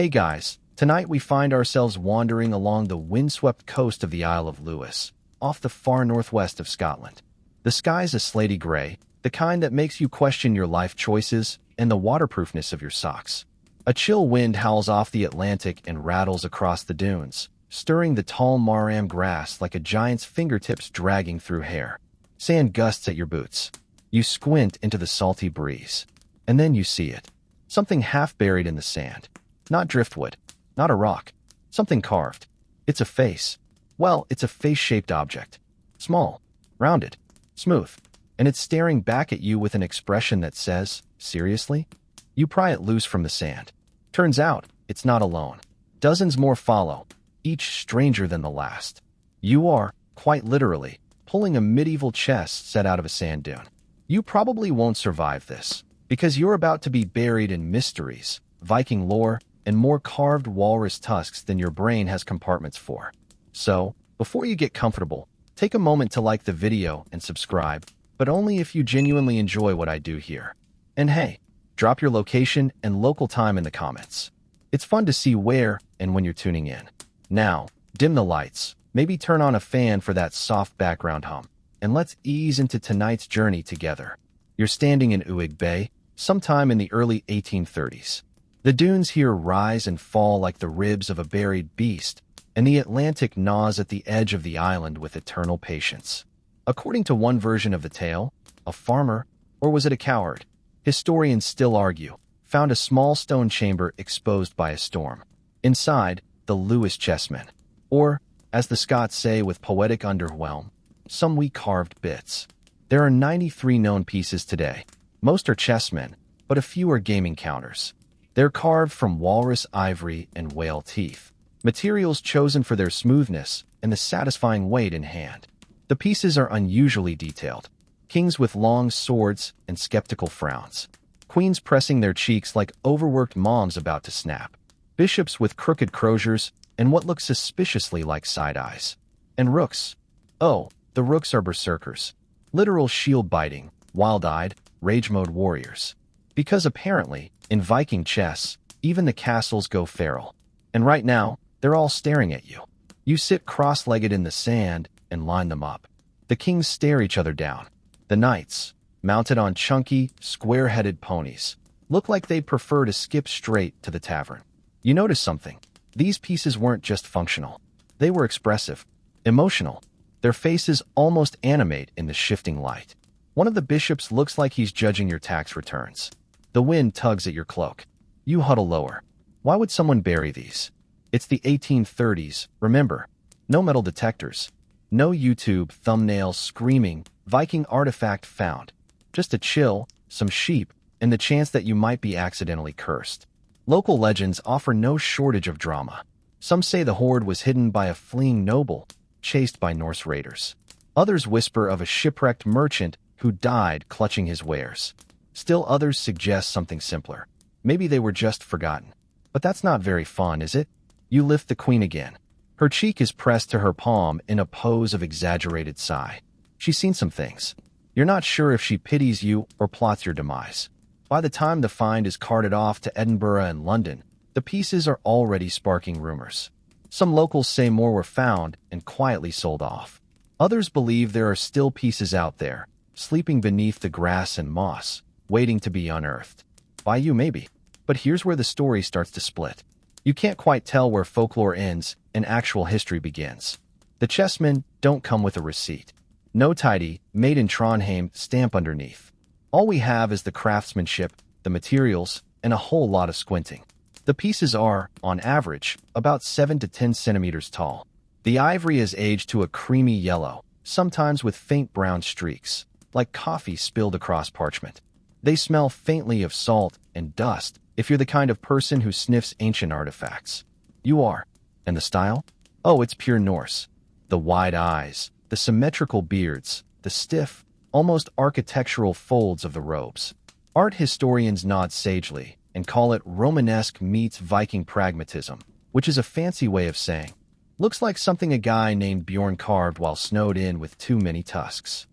Hey guys, tonight we find ourselves wandering along the windswept coast of the Isle of Lewis, off the far northwest of Scotland. The sky's a slaty gray, the kind that makes you question your life choices and the waterproofness of your socks. A chill wind howls off the Atlantic and rattles across the dunes, stirring the tall marram grass like a giant's fingertips dragging through hair. Sand gusts at your boots. You squint into the salty breeze. And then you see it. Something half buried in the sand. Not driftwood. Not a rock. Something carved. It's a face. Well, it's a face-shaped object. Small. Rounded. Smooth. And it's staring back at you with an expression that says, "Seriously?" You pry it loose from the sand. Turns out, it's not alone. Dozens more follow, each stranger than the last. You are, quite literally, pulling a medieval chest set out of a sand dune. You probably won't survive this, because you're about to be buried in mysteries, Viking lore, and more carved walrus tusks than your brain has compartments for. So, before you get comfortable, take a moment to like the video and subscribe, but only if you genuinely enjoy what I do here. And hey, drop your location and local time in the comments. It's fun to see where and when you're tuning in. Now, dim the lights, maybe turn on a fan for that soft background hum, and let's ease into tonight's journey together. You're standing in Uig Bay, sometime in the early 1830s. The dunes here rise and fall like the ribs of a buried beast, and the Atlantic gnaws at the edge of the island with eternal patience. According to one version of the tale, a farmer, or was it a coward? Historians still argue, found a small stone chamber exposed by a storm. Inside, the Lewis chessmen, or, as the Scots say with poetic underwhelm, some weak carved bits. There are 93 known pieces today. Most are chessmen, but a few are gaming counters. They're carved from walrus ivory and whale teeth, materials chosen for their smoothness and the satisfying weight in hand. The pieces are unusually detailed. Kings with long swords and skeptical frowns. Queens pressing their cheeks like overworked moms about to snap. Bishops with crooked croziers and what looks suspiciously like side eyes. And rooks. Oh, the rooks are berserkers. Literal shield-biting, wild-eyed, rage-mode warriors. Because apparently, in Viking chess, even the castles go feral. And right now, they're all staring at you. You sit cross-legged in the sand and line them up. The kings stare each other down. The knights, mounted on chunky, square-headed ponies, look like they'd prefer to skip straight to the tavern. You notice something. These pieces weren't just functional. They were expressive, emotional. Their faces almost animate in the shifting light. One of the bishops looks like he's judging your tax returns. The wind tugs at your cloak. You huddle lower. Why would someone bury these? It's the 1830s, remember. No metal detectors. No YouTube thumbnail screaming, Viking artifact found. Just a chill, some sheep, and the chance that you might be accidentally cursed. Local legends offer no shortage of drama. Some say the hoard was hidden by a fleeing noble, chased by Norse raiders. Others whisper of a shipwrecked merchant who died clutching his wares. Still others suggest something simpler. Maybe they were just forgotten. But that's not very fun, is it? You lift the queen again. Her cheek is pressed to her palm in a pose of exaggerated sigh. She's seen some things. You're not sure if she pities you or plots your demise. By the time the find is carted off to Edinburgh and London, the pieces are already sparking rumors. Some locals say more were found and quietly sold off. Others believe there are still pieces out there, sleeping beneath the grass and moss, waiting to be unearthed. By you maybe. But here's where the story starts to split. You can't quite tell where folklore ends and actual history begins. The chessmen don't come with a receipt. No tidy, made in Trondheim stamp underneath. All we have is the craftsmanship, the materials, and a whole lot of squinting. The pieces are, on average, about 7 to 10 centimeters tall. The ivory is aged to a creamy yellow, sometimes with faint brown streaks, like coffee spilled across parchment. They smell faintly of salt and dust if you're the kind of person who sniffs ancient artifacts. You are. And the style? Oh, it's pure Norse. The wide eyes, the symmetrical beards, the stiff, almost architectural folds of the robes. Art historians nod sagely and call it Romanesque meets Viking pragmatism, which is a fancy way of saying, looks like something a guy named Bjorn carved while snowed in with too many tusks.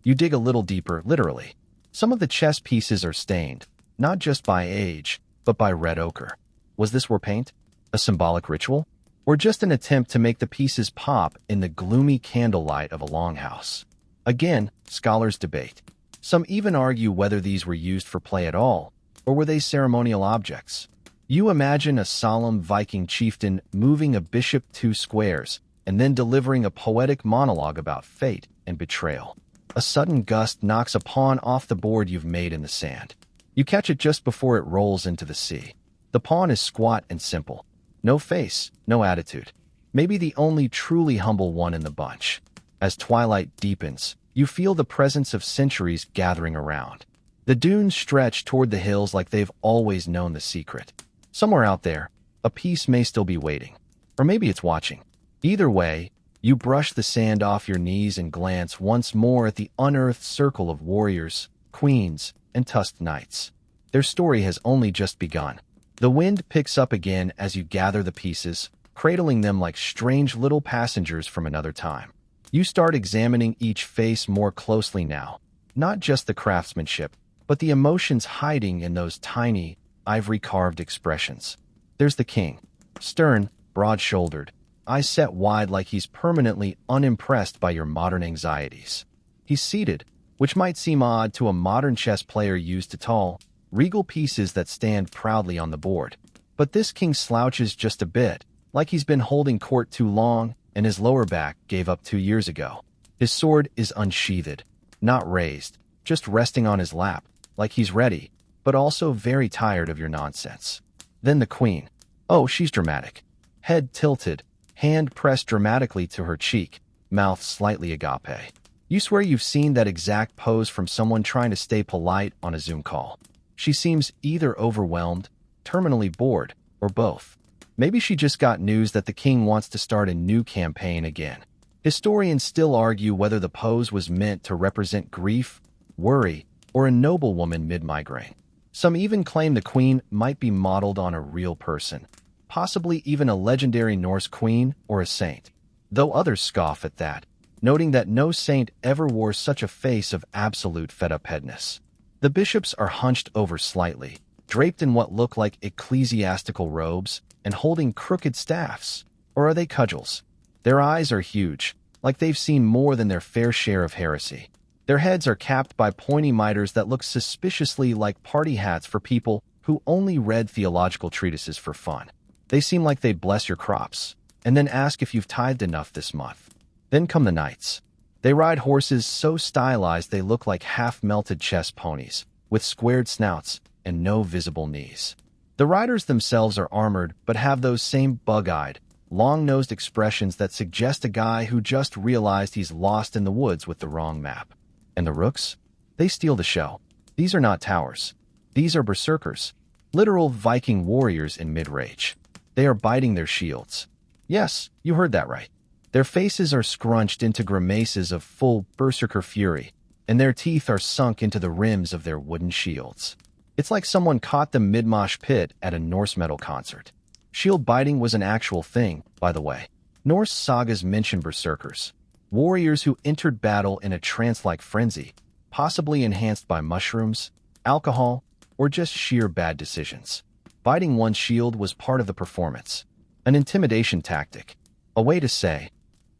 You dig a little deeper, literally. Some of the chess pieces are stained, not just by age, but by red ochre. Was this war paint? A symbolic ritual? Or just an attempt to make the pieces pop in the gloomy candlelight of a longhouse? Again, scholars debate. Some even argue whether these were used for play at all, or were they ceremonial objects. You imagine a solemn Viking chieftain moving a bishop 2 squares and then delivering a poetic monologue about fate and betrayal. A sudden gust knocks a pawn off the board you've made in the sand. You catch it just before it rolls into the sea. The pawn is squat and simple. No face, no attitude. Maybe the only truly humble one in the bunch. As twilight deepens, you feel the presence of centuries gathering around. The dunes stretch toward the hills like they've always known the secret. Somewhere out there, a piece may still be waiting. Or maybe it's watching. Either way, you brush the sand off your knees and glance once more at the unearthed circle of warriors, queens, and tusked knights. Their story has only just begun. The wind picks up again as you gather the pieces, cradling them like strange little passengers from another time. You start examining each face more closely now, not just the craftsmanship, but the emotions hiding in those tiny, ivory-carved expressions. There's the king, stern, broad-shouldered, eyes set wide like he's permanently unimpressed by your modern anxieties. He's seated, which might seem odd to a modern chess player used to tall, regal pieces that stand proudly on the board. But this king slouches just a bit, like he's been holding court too long and his lower back gave up 2 years ago. His sword is unsheathed, not raised, just resting on his lap, like he's ready, but also very tired of your nonsense. Then the queen. Oh, she's dramatic. Head tilted, hand pressed dramatically to her cheek, mouth slightly agape. You swear you've seen that exact pose from someone trying to stay polite on a Zoom call. She seems either overwhelmed, terminally bored, or both. Maybe she just got news that the king wants to start a new campaign again. Historians still argue whether the pose was meant to represent grief, worry, or a noblewoman mid-migraine. Some even claim the queen might be modeled on a real person, possibly even a legendary Norse queen or a saint, though others scoff at that, noting that no saint ever wore such a face of absolute fed-up-headness. The bishops are hunched over slightly, draped in what look like ecclesiastical robes and holding crooked staffs. Or are they cudgels? Their eyes are huge, like they've seen more than their fair share of heresy. Their heads are capped by pointy mitres that look suspiciously like party hats for people who only read theological treatises for fun. They seem like they'd bless your crops, and then ask if you've tithed enough this month. Then come the knights. They ride horses so stylized they look like half-melted chess ponies, with squared snouts and no visible knees. The riders themselves are armored but have those same bug-eyed, long-nosed expressions that suggest a guy who just realized he's lost in the woods with the wrong map. And the rooks? They steal the show. These are not towers. These are berserkers, literal Viking warriors in mid-rage. They are biting their shields. Yes, you heard that right. Their faces are scrunched into grimaces of full berserker fury, and their teeth are sunk into the rims of their wooden shields. It's like someone caught them mid-mosh pit at a Norse metal concert. Shield biting was an actual thing, by the way. Norse sagas mention berserkers, warriors who entered battle in a trance-like frenzy, possibly enhanced by mushrooms, alcohol, or just sheer bad decisions. Biting one's shield was part of the performance, an intimidation tactic, a way to say,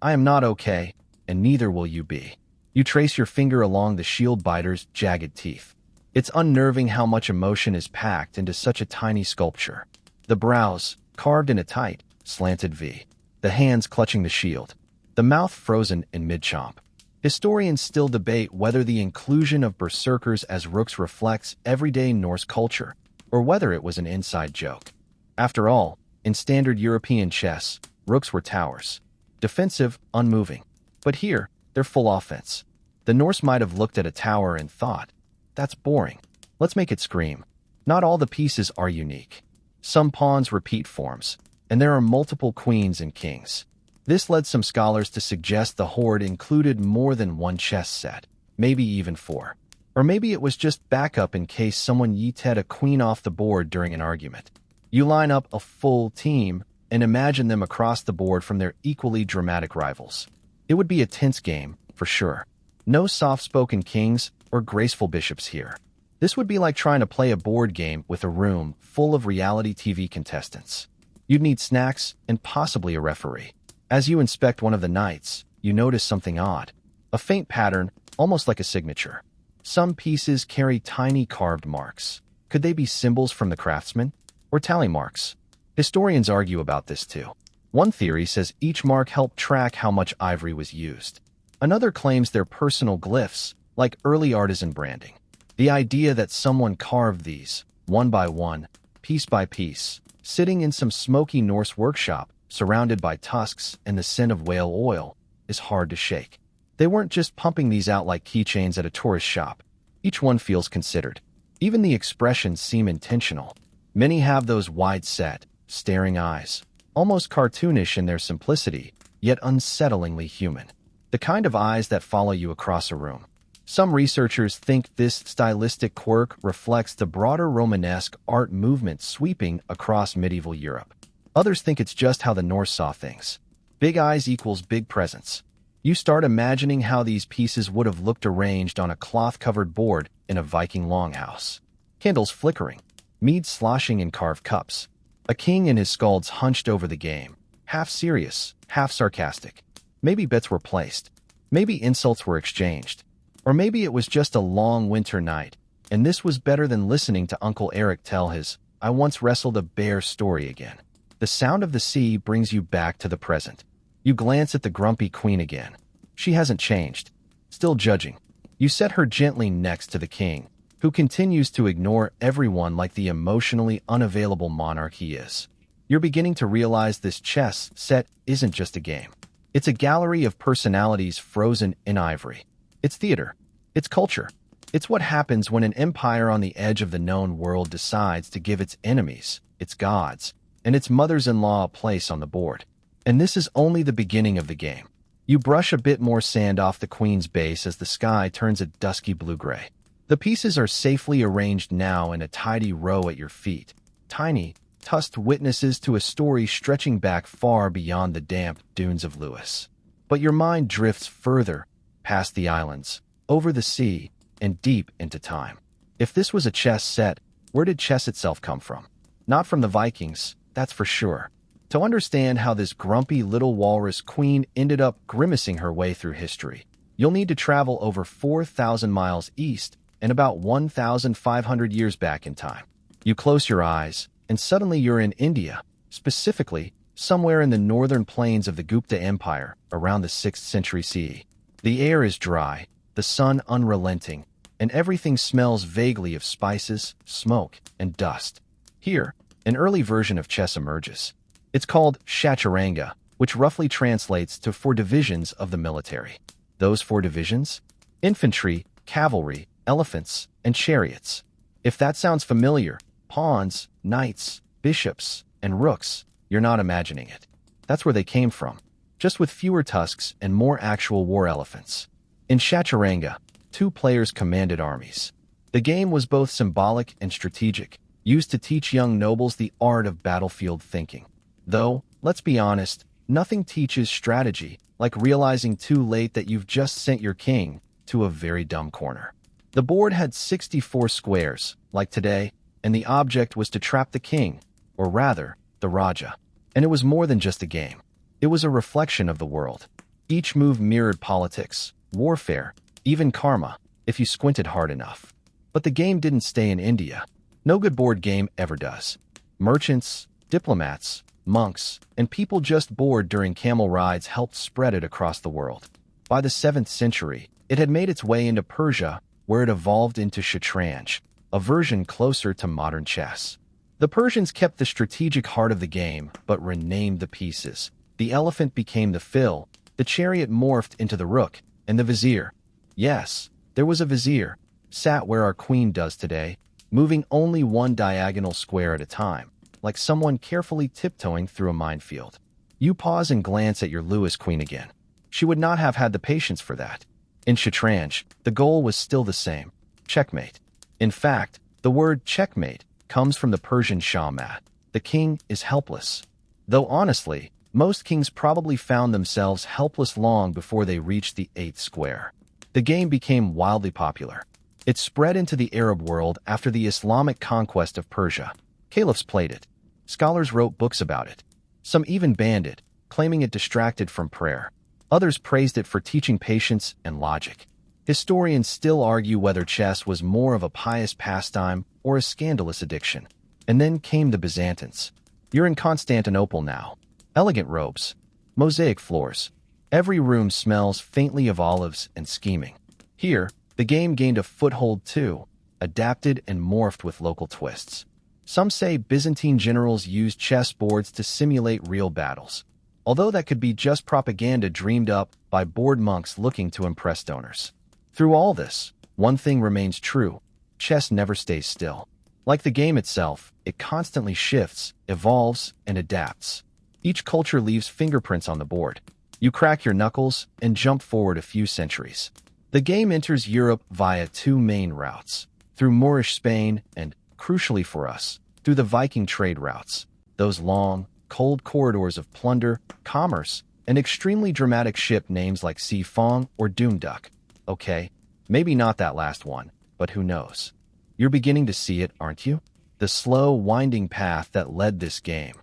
I am not okay, and neither will you be. You trace your finger along the shield biter's jagged teeth. It's unnerving how much emotion is packed into such a tiny sculpture. The brows, carved in a tight, slanted V. The hands clutching the shield. The mouth frozen in mid-chomp. Historians still debate whether the inclusion of berserkers as rooks reflects everyday Norse culture, or whether it was an inside joke. After all, in standard European chess, rooks were towers. Defensive, unmoving. But here, they're full offense. The Norse might have looked at a tower and thought, that's boring. Let's make it scream. Not all the pieces are unique. Some pawns repeat forms, and there are multiple queens and kings. This led some scholars to suggest the hoard included more than one chess set, maybe even 4. Or maybe it was just backup in case someone yeeted a queen off the board during an argument. You line up a full team and imagine them across the board from their equally dramatic rivals. It would be a tense game, for sure. No soft-spoken kings or graceful bishops here. This would be like trying to play a board game with a room full of reality TV contestants. You'd need snacks and possibly a referee. As you inspect one of the knights, you notice something odd. A faint pattern, almost like a signature. Some pieces carry tiny carved marks. Could they be symbols from the craftsman? Or tally marks? Historians argue about this too. One theory says each mark helped track how much ivory was used. Another claims they're personal glyphs, like early artisan branding. The idea that someone carved these, one by one, piece by piece, sitting in some smoky Norse workshop, surrounded by tusks and the scent of whale oil, is hard to shake. They weren't just pumping these out like keychains at a tourist shop. Each one feels considered. Even the expressions seem intentional. Many have those wide-set, staring eyes, almost cartoonish in their simplicity, yet unsettlingly human. The kind of eyes that follow you across a room. Some researchers think this stylistic quirk reflects the broader Romanesque art movement sweeping across medieval Europe. Others think it's just how the Norse saw things. Big eyes equals big presence. You start imagining how these pieces would have looked arranged on a cloth-covered board in a Viking longhouse. Candles flickering, mead sloshing in carved cups. A king and his skalds hunched over the game, half serious, half sarcastic. Maybe bets were placed. Maybe insults were exchanged. Or maybe it was just a long winter night, and this was better than listening to Uncle Eric tell his "I once wrestled a bear" story again. The sound of the sea brings you back to the present. You glance at the grumpy queen again. She hasn't changed. Still judging. You set her gently next to the king, who continues to ignore everyone like the emotionally unavailable monarch he is. You're beginning to realize this chess set isn't just a game. It's a gallery of personalities frozen in ivory. It's theater. It's culture. It's what happens when an empire on the edge of the known world decides to give its enemies, its gods, and its mothers-in-law a place on the board. And this is only the beginning of the game. You brush a bit more sand off the queen's base as the sky turns a dusky blue-gray. The pieces are safely arranged now in a tidy row at your feet. Tiny, tusked witnesses to a story stretching back far beyond the damp dunes of Lewis. But your mind drifts further, past the islands, over the sea, and deep into time. If this was a chess set, where did chess itself come from? Not from the Vikings, that's for sure. To understand how this grumpy little walrus queen ended up grimacing her way through history, you'll need to travel over 4,000 miles east and about 1,500 years back in time. You close your eyes, and suddenly you're in India, specifically, somewhere in the northern plains of the Gupta Empire, around the 6th century CE. The air is dry, the sun unrelenting, and everything smells vaguely of spices, smoke, and dust. Here, an early version of chess emerges. It's called chaturanga, which roughly translates to 4 divisions of the military. Those 4 divisions? Infantry, cavalry, elephants, and chariots. If that sounds familiar, pawns, knights, bishops, and rooks, you're not imagining it. That's where they came from, just with fewer tusks and more actual war elephants. In chaturanga, 2 players commanded armies. The game was both symbolic and strategic, used to teach young nobles the art of battlefield thinking. Though, let's be honest, nothing teaches strategy like realizing too late that you've just sent your king to a very dumb corner. The board had 64 squares, like today, and the object was to trap the king, or rather, the Raja. And it was more than just a game. It was a reflection of the world. Each move mirrored politics, warfare, even karma, if you squinted hard enough. But the game didn't stay in India. No good board game ever does. Merchants, diplomats, monks, and people just bored during camel rides helped spread it across the world. By the 7th century, it had made its way into Persia, where it evolved into shatranj, a version closer to modern chess. The Persians kept the strategic heart of the game, but renamed the pieces. The elephant became the fill, the chariot morphed into the rook, and the vizier. Yes, there was a vizier, sat where our queen does today, moving only 1 diagonal square at a time, like someone carefully tiptoeing through a minefield. You pause and glance at your Lewis queen again. She would not have had the patience for that. In shatranj, the goal was still the same: checkmate. In fact, the word checkmate comes from the Persian shahmat. The king is helpless. Though honestly, most kings probably found themselves helpless long before they reached the 8th square. The game became wildly popular. It spread into the Arab world after the Islamic conquest of Persia. Caliphs played it. Scholars wrote books about it. Some even banned it, claiming it distracted from prayer. Others praised it for teaching patience and logic. Historians still argue whether chess was more of a pious pastime or a scandalous addiction. And then came the Byzantines. You're in Constantinople now. Elegant robes. Mosaic floors. Every room smells faintly of olives and scheming. Here, the game gained a foothold too, adapted and morphed with local twists. Some say Byzantine generals used chess boards to simulate real battles, although that could be just propaganda dreamed up by bored monks looking to impress donors. Through all this, one thing remains true: chess never stays still. Like the game itself, it constantly shifts, evolves, and adapts. Each culture leaves fingerprints on the board. You crack your knuckles and jump forward a few centuries. The game enters Europe via two main routes: through Moorish Spain and, crucially for us, through the Viking trade routes, those long, cold corridors of plunder, commerce, and extremely dramatic ship names like Sea Fong or Doom Duck. Okay, maybe not that last one, but who knows? You're beginning to see it, aren't you? The slow, winding path that led this game.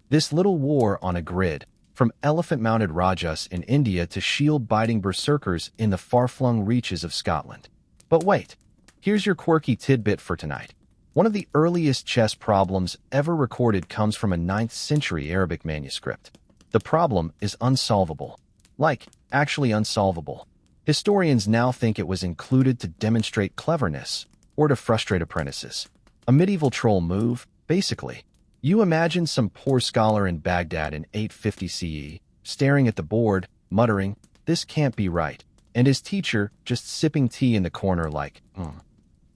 This little war on a grid, from elephant-mounted Rajas in India to shield-biting berserkers in the far-flung reaches of Scotland. But wait, here's your quirky tidbit for tonight. One of the earliest chess problems ever recorded comes from a 9th century Arabic manuscript. The problem is unsolvable. Like, actually unsolvable. Historians now think it was included to demonstrate cleverness, or to frustrate apprentices. A medieval troll move, basically. You imagine some poor scholar in Baghdad in 850 CE, staring at the board, muttering, "This can't be right," and his teacher just sipping tea in the corner like,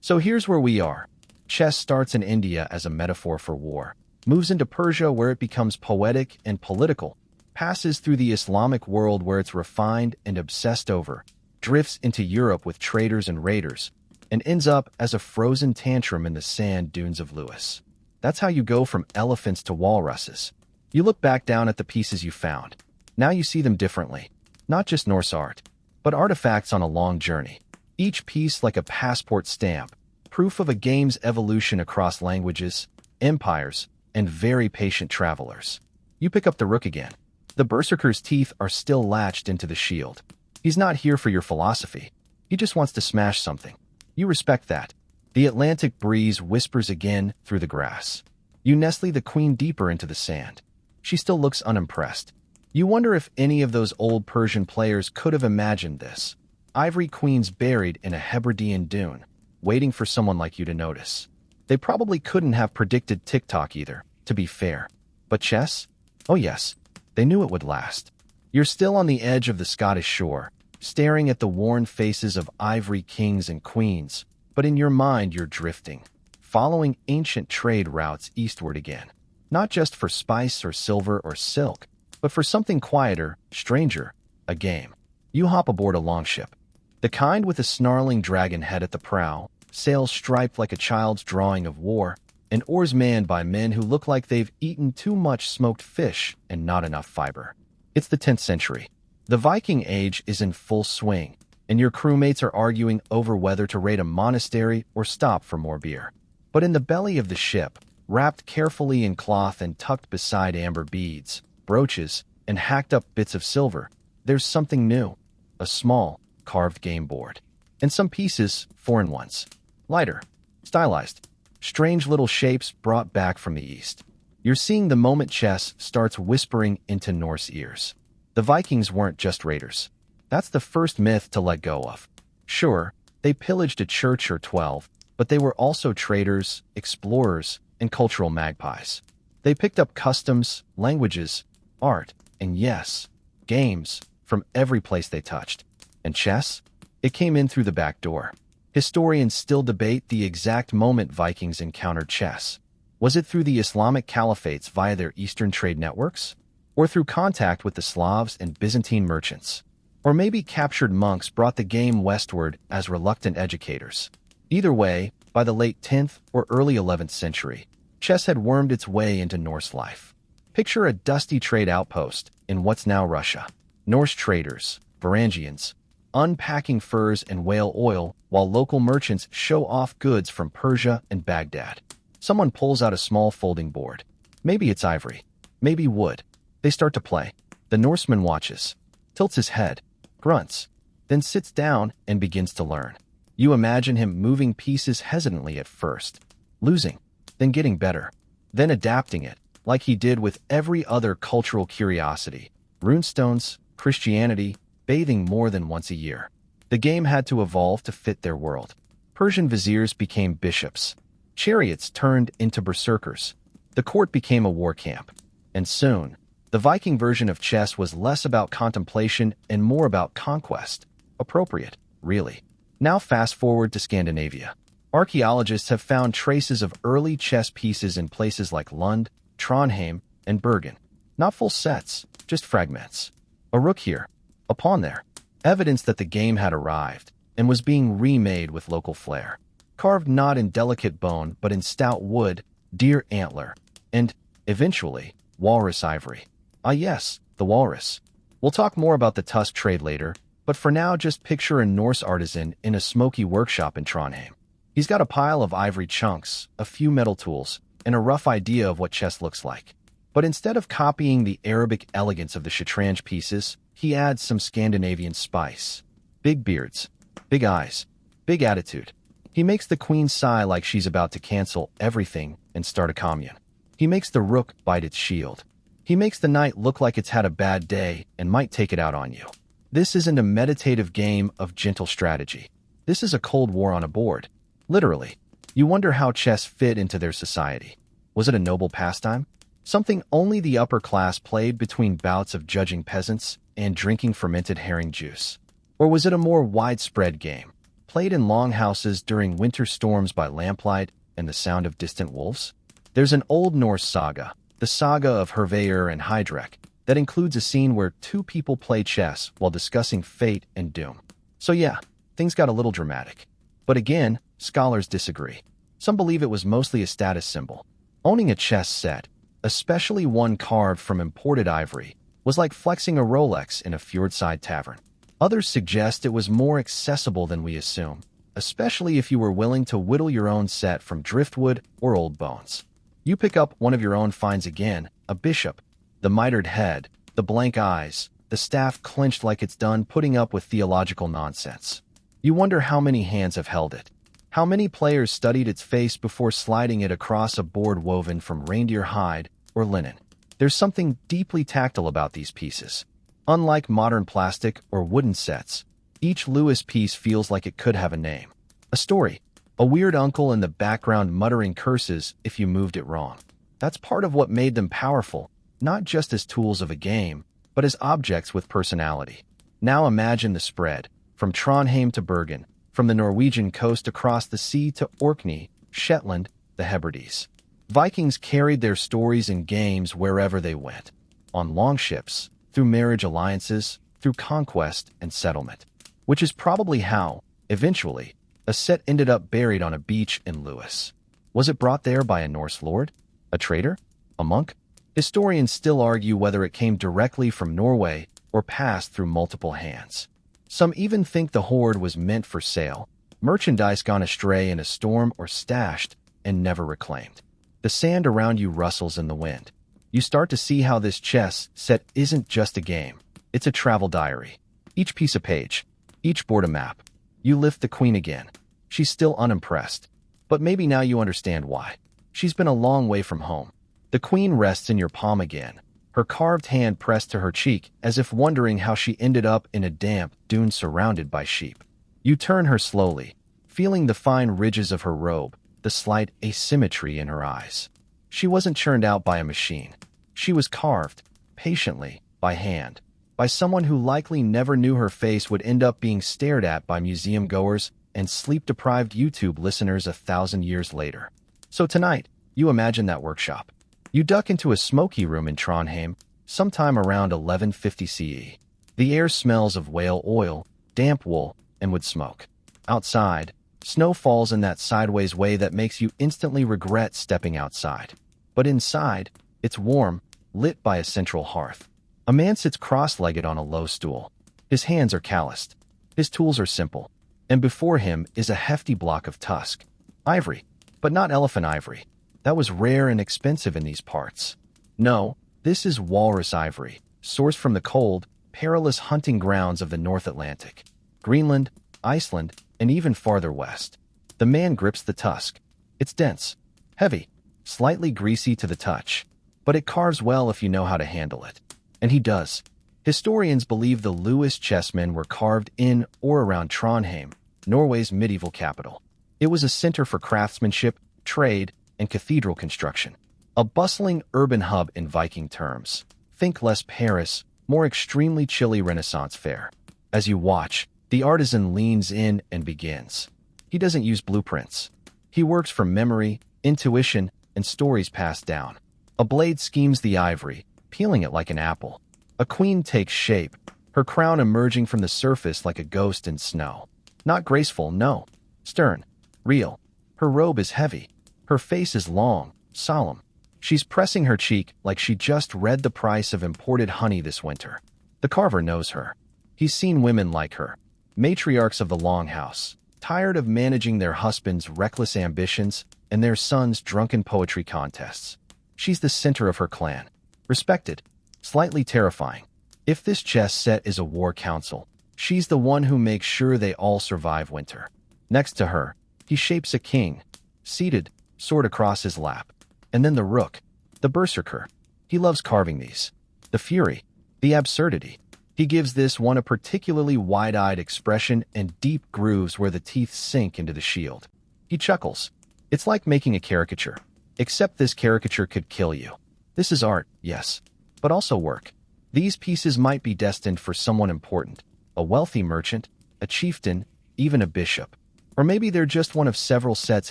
So here's where we are. Chess starts in India as a metaphor for war, moves into Persia where it becomes poetic and political, passes through the Islamic world where it's refined and obsessed over, drifts into Europe with traders and raiders, and ends up as a frozen tantrum in the sand dunes of Lewis. That's how you go from elephants to walruses. You look back down at the pieces you found. Now you see them differently. Not just Norse art, but artifacts on a long journey. Each piece like a passport stamp, proof of a game's evolution across languages, empires, and very patient travelers. You pick up the rook again. The berserker's teeth are still latched into the shield. He's not here for your philosophy. He just wants to smash something. You respect that. The Atlantic breeze whispers again through the grass. You nestle the queen deeper into the sand. She still looks unimpressed. You wonder if any of those old Persian players could have imagined this. Ivory queens buried in a Hebridean dune, waiting for someone like you to notice. They probably couldn't have predicted TikTok either, to be fair. But chess? Oh yes, they knew it would last. You're still on the edge of the Scottish shore, staring at the worn faces of ivory kings and queens, but in your mind you're drifting, following ancient trade routes eastward again. Not just for spice or silver or silk, but for something quieter, stranger, a game. You hop aboard a longship. The kind with a snarling dragon head at the prow, sails striped like a child's drawing of war, and oars manned by men who look like they've eaten too much smoked fish and not enough fiber. It's the 10th century. The Viking Age is in full swing, and your crewmates are arguing over whether to raid a monastery or stop for more beer. But in the belly of the ship, wrapped carefully in cloth and tucked beside amber beads, brooches, and hacked-up bits of silver, there's something new. A small, carved game board. And some pieces, foreign ones. Lighter, stylized, strange little shapes brought back from the east. You're seeing the moment chess starts whispering into Norse ears. The Vikings weren't just raiders. That's the first myth to let go of. Sure, they pillaged a church or 12, but they were also traders, explorers, and cultural magpies. They picked up customs, languages, art, and yes, games from every place they touched. And chess? It came in through the back door. Historians still debate the exact moment Vikings encountered chess. Was it through the Islamic caliphates via their eastern trade networks? Or through contact with the Slavs and Byzantine merchants? Or maybe captured monks brought the game westward as reluctant educators? Either way, by the late 10th or early 11th century, chess had wormed its way into Norse life. Picture a dusty trade outpost in what's now Russia. Norse traders, Varangians, unpacking furs and whale oil while local merchants show off goods from Persia and Baghdad. Someone pulls out a small folding board. Maybe it's ivory, maybe wood. They start to play. The Norseman watches, tilts his head, grunts, then sits down and begins to learn. You imagine him moving pieces hesitantly at first, losing, then getting better, then adapting it, like he did with every other cultural curiosity. Runestones, Christianity, bathing more than once a year. The game had to evolve to fit their world. Persian viziers became bishops. Chariots turned into berserkers. The court became a war camp. And soon, the Viking version of chess was less about contemplation and more about conquest. Appropriate, really. Now fast forward to Scandinavia. Archaeologists have found traces of early chess pieces in places like Lund, Trondheim, and Bergen. Not full sets, just fragments. A rook here, a pawn there. Evidence that the game had arrived and was being remade with local flair. Carved not in delicate bone but in stout wood, deer antler, and, eventually, walrus ivory. Ah yes, the walrus. We'll talk more about the tusk trade later, but for now just picture a Norse artisan in a smoky workshop in Trondheim. He's got a pile of ivory chunks, a few metal tools, and a rough idea of what chess looks like. But instead of copying the Arabic elegance of the shatranj pieces, he adds some Scandinavian spice. Big beards, big eyes, big attitude. He makes the queen sigh like she's about to cancel everything and start a commune. He makes the rook bite its shield. He makes the knight look like it's had a bad day and might take it out on you. This isn't a meditative game of gentle strategy. This is a cold war on a board. Literally. You wonder how chess fit into their society. Was it a noble pastime? Something only the upper class played between bouts of judging peasants and drinking fermented herring juice? Or was it a more widespread game, played in longhouses during winter storms by lamplight and the sound of distant wolves? There's an old Norse saga, the saga of Hervaer and Heidrek, that includes a scene where two people play chess while discussing fate and doom. So yeah, things got a little dramatic. But again, scholars disagree. Some believe it was mostly a status symbol. Owning a chess set, especially one carved from imported ivory, was like flexing a Rolex in a fjordside tavern. Others suggest it was more accessible than we assume, especially if you were willing to whittle your own set from driftwood or old bones. You pick up one of your own finds again, a bishop, the mitred head, the blank eyes, the staff clenched like it's done putting up with theological nonsense. You wonder how many hands have held it. How many players studied its face before sliding it across a board woven from reindeer hide or linen. There's something deeply tactile about these pieces. Unlike modern plastic or wooden sets, each Lewis piece feels like it could have a name. A story. A weird uncle in the background muttering curses if you moved it wrong. That's part of what made them powerful, not just as tools of a game, but as objects with personality. Now imagine the spread, from Trondheim to Bergen, from the Norwegian coast across the sea to Orkney, Shetland, the Hebrides. Vikings carried their stories and games wherever they went, on longships, through marriage alliances, through conquest and settlement. Which is probably how, eventually, a set ended up buried on a beach in Lewis. Was it brought there by a Norse lord? A trader? A monk? Historians still argue whether it came directly from Norway or passed through multiple hands. Some even think the hoard was meant for sale, merchandise gone astray in a storm or stashed and never reclaimed. The sand around you rustles in the wind. You start to see how this chess set isn't just a game. It's a travel diary. Each piece a page, each board a map. You lift the queen again. She's still unimpressed. But maybe now you understand why. She's been a long way from home. The queen rests in your palm again, her carved hand pressed to her cheek as if wondering how she ended up in a damp dune surrounded by sheep. You turn her slowly, feeling the fine ridges of her robe, the slight asymmetry in her eyes. She wasn't churned out by a machine. She was carved, patiently, by hand, by someone who likely never knew her face would end up being stared at by museum goers and sleep-deprived YouTube listeners 1,000 years later. So tonight, you imagine that workshop. You duck into a smoky room in Trondheim, sometime around 1150 CE. The air smells of whale oil, damp wool, and wood smoke. Outside, snow falls in that sideways way that makes you instantly regret stepping outside. But inside, it's warm, lit by a central hearth. A man sits cross-legged on a low stool. His hands are calloused. His tools are simple, and before him is a hefty block of tusk. Ivory, but not elephant ivory. That was rare and expensive in these parts. No, this is walrus ivory, sourced from the cold, perilous hunting grounds of the North Atlantic, Greenland, Iceland, and even farther west. The man grips the tusk. It's dense, heavy, slightly greasy to the touch, but it carves well if you know how to handle it. And he does. Historians believe the Lewis chessmen were carved in or around Trondheim, Norway's medieval capital. It was a center for craftsmanship, trade, and cathedral construction. A bustling urban hub in Viking terms. Think less Paris, more extremely chilly Renaissance fair. As you watch, the artisan leans in and begins. He doesn't use blueprints. He works from memory, intuition, and stories passed down. A blade schemes the ivory, peeling it like an apple. A queen takes shape, her crown emerging from the surface like a ghost in snow. Not graceful, no. Stern. Real. Her robe is heavy. Her face is long, solemn. She's pressing her cheek like she just read the price of imported honey this winter. The carver knows her. He's seen women like her. Matriarchs of the Longhouse, tired of managing their husbands' reckless ambitions and their sons' drunken poetry contests. She's the center of her clan. Respected. Slightly terrifying. If this chess set is a war council, she's the one who makes sure they all survive winter. Next to her, he shapes a king, seated, sword across his lap. And then the rook, the berserker. He loves carving these. The fury, the absurdity. He gives this one a particularly wide-eyed expression and deep grooves where the teeth sink into the shield. He chuckles. It's like making a caricature. Except this caricature could kill you. This is art, yes, but also work. These pieces might be destined for someone important, a wealthy merchant, a chieftain, even a bishop. Or maybe they're just one of several sets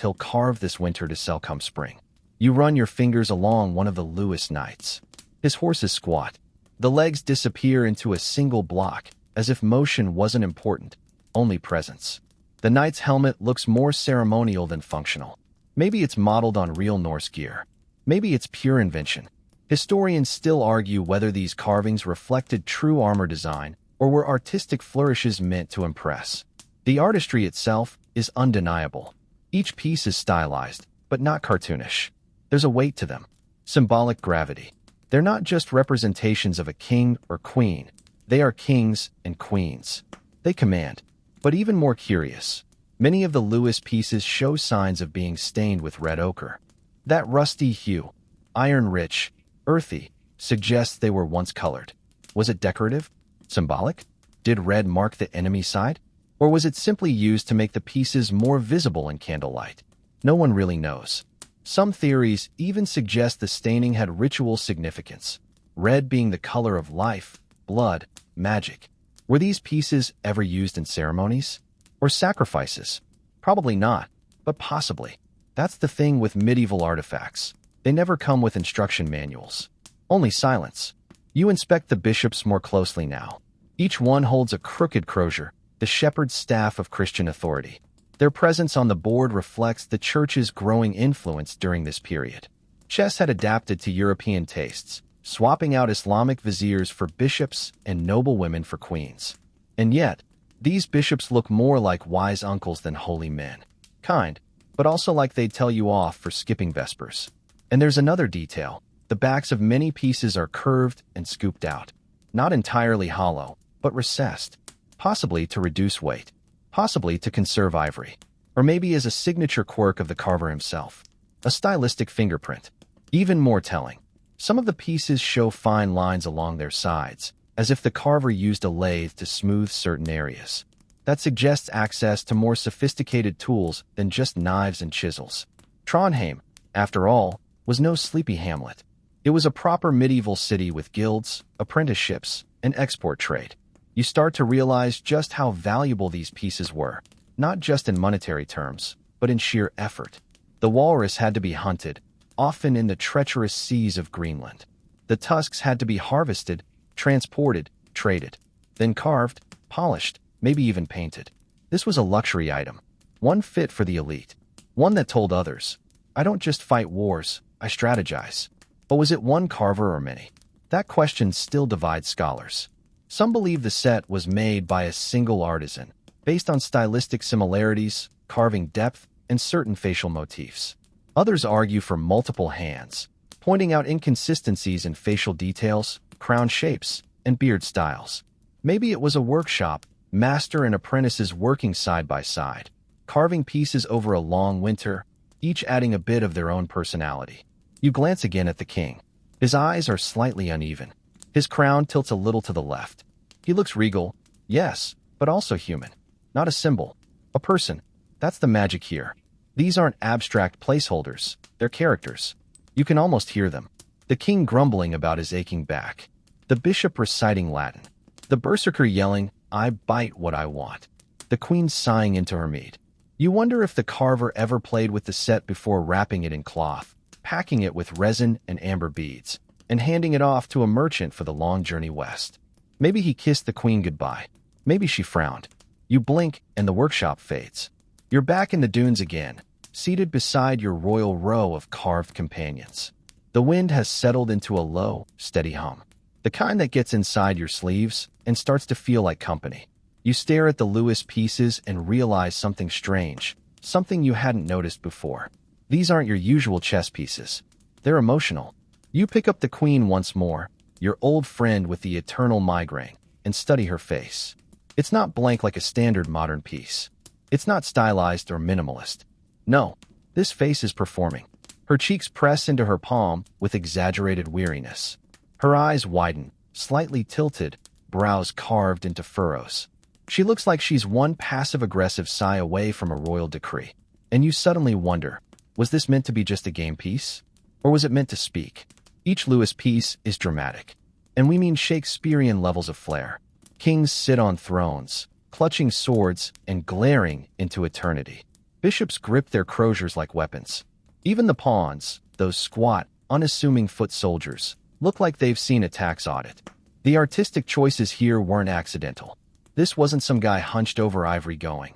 he'll carve this winter to sell come spring. You run your fingers along one of the Lewis knights. His horse is squat. The legs disappear into a single block, as if motion wasn't important, only presence. The knight's helmet looks more ceremonial than functional. Maybe it's modeled on real Norse gear. Maybe it's pure invention. Historians still argue whether these carvings reflected true armor design or were artistic flourishes meant to impress. The artistry itself is undeniable. Each piece is stylized, but not cartoonish. There's a weight to them. Symbolic gravity. They're not just representations of a king or queen. They are kings and queens. They command. But even more curious, many of the Lewis pieces show signs of being stained with red ochre. That rusty hue, iron-rich, earthy, suggests they were once colored. Was it decorative? Symbolic? Did red mark the enemy side? Or was it simply used to make the pieces more visible in candlelight? No one really knows. Some theories even suggest the staining had ritual significance, red being the color of life, blood, magic. Were these pieces ever used in ceremonies? Or sacrifices? Probably not, but possibly. That's the thing with medieval artifacts. They never come with instruction manuals. Only silence. You inspect the bishops more closely now. Each one holds a crooked crozier, the shepherd's staff of Christian authority. Their presence on the board reflects the church's growing influence during this period. Chess had adapted to European tastes, swapping out Islamic viziers for bishops and noble women for queens. And yet, these bishops look more like wise uncles than holy men. Kind, but also like they'd tell you off for skipping vespers. And there's another detail. The backs of many pieces are curved and scooped out. Not entirely hollow, but recessed. Possibly to reduce weight. Possibly to conserve ivory. Or maybe as a signature quirk of the carver himself. A stylistic fingerprint. Even more telling. Some of the pieces show fine lines along their sides, as if the carver used a lathe to smooth certain areas. That suggests access to more sophisticated tools than just knives and chisels. Trondheim, after all, was no sleepy hamlet. It was a proper medieval city with guilds, apprenticeships, and export trade. You start to realize just how valuable these pieces were, not just in monetary terms, but in sheer effort. The walrus had to be hunted, often in the treacherous seas of Greenland. The tusks had to be harvested, transported, traded, then carved, polished, maybe even painted. This was a luxury item, one fit for the elite, one that told others, I don't just fight wars, I strategize. But was it one carver or many? That question still divides scholars. Some believe the set was made by a single artisan, based on stylistic similarities, carving depth, and certain facial motifs. Others argue for multiple hands, pointing out inconsistencies in facial details, crown shapes, and beard styles. Maybe it was a workshop, master and apprentices working side by side, carving pieces over a long winter, each adding a bit of their own personality. You glance again at the king. His eyes are slightly uneven. His crown tilts a little to the left. He looks regal, yes, but also human. Not a symbol. A person. That's the magic here. These aren't abstract placeholders. They're characters. You can almost hear them. The king grumbling about his aching back. The bishop reciting Latin. The berserker yelling, "I bite what I want." The queen sighing into her mead. You wonder if the carver ever played with the set before wrapping it in cloth, packing it with resin and amber beads, and handing it off to a merchant for the long journey west. Maybe he kissed the queen goodbye. Maybe she frowned. You blink, and the workshop fades. You're back in the dunes again, seated beside your royal row of carved companions. The wind has settled into a low, steady hum. The kind that gets inside your sleeves and starts to feel like company. You stare at the Lewis pieces and realize something strange, something you hadn't noticed before. These aren't your usual chess pieces. They're emotional. You pick up the queen once more, your old friend with the eternal migraine, and study her face. It's not blank like a standard modern piece. It's not stylized or minimalist. No, this face is performing. Her cheeks press into her palm with exaggerated weariness. Her eyes widen, slightly tilted, brows carved into furrows. She looks like she's one passive-aggressive sigh away from a royal decree. And you suddenly wonder, was this meant to be just a game piece? Or was it meant to speak? Each Lewis piece is dramatic. And we mean Shakespearean levels of flair. Kings sit on thrones, clutching swords and glaring into eternity. Bishops grip their croziers like weapons. Even the pawns, those squat, unassuming foot soldiers, look like they've seen a tax audit. The artistic choices here weren't accidental. This wasn't some guy hunched over ivory going,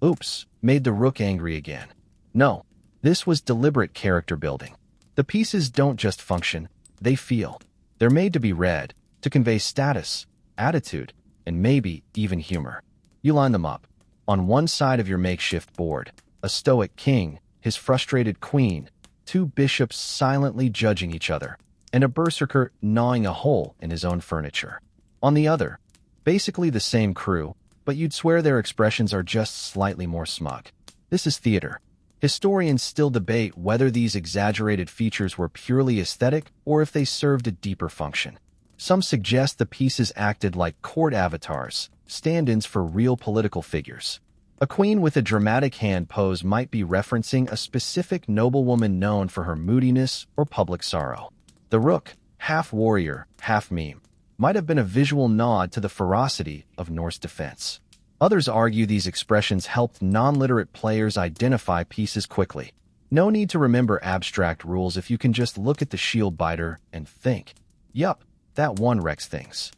"Oops, made the rook angry again." No, this was deliberate character building. The pieces don't just function, they feel. They're made to be read, to convey status, attitude, and maybe even humor. You line them up. On one side of your makeshift board, a stoic king, his frustrated queen, two bishops silently judging each other, and a berserker gnawing a hole in his own furniture. On the other, basically the same crew, but you'd swear their expressions are just slightly more smug. This is theater. Historians still debate whether these exaggerated features were purely aesthetic or if they served a deeper function. Some suggest the pieces acted like court avatars, stand-ins for real political figures. A queen with a dramatic hand pose might be referencing a specific noblewoman known for her moodiness or public sorrow. The rook, half warrior, half meme, might have been a visual nod to the ferocity of Norse defense. Others argue these expressions helped non-literate players identify pieces quickly. No need to remember abstract rules if you can just look at the shield biter and think, yup, that one wrecks things.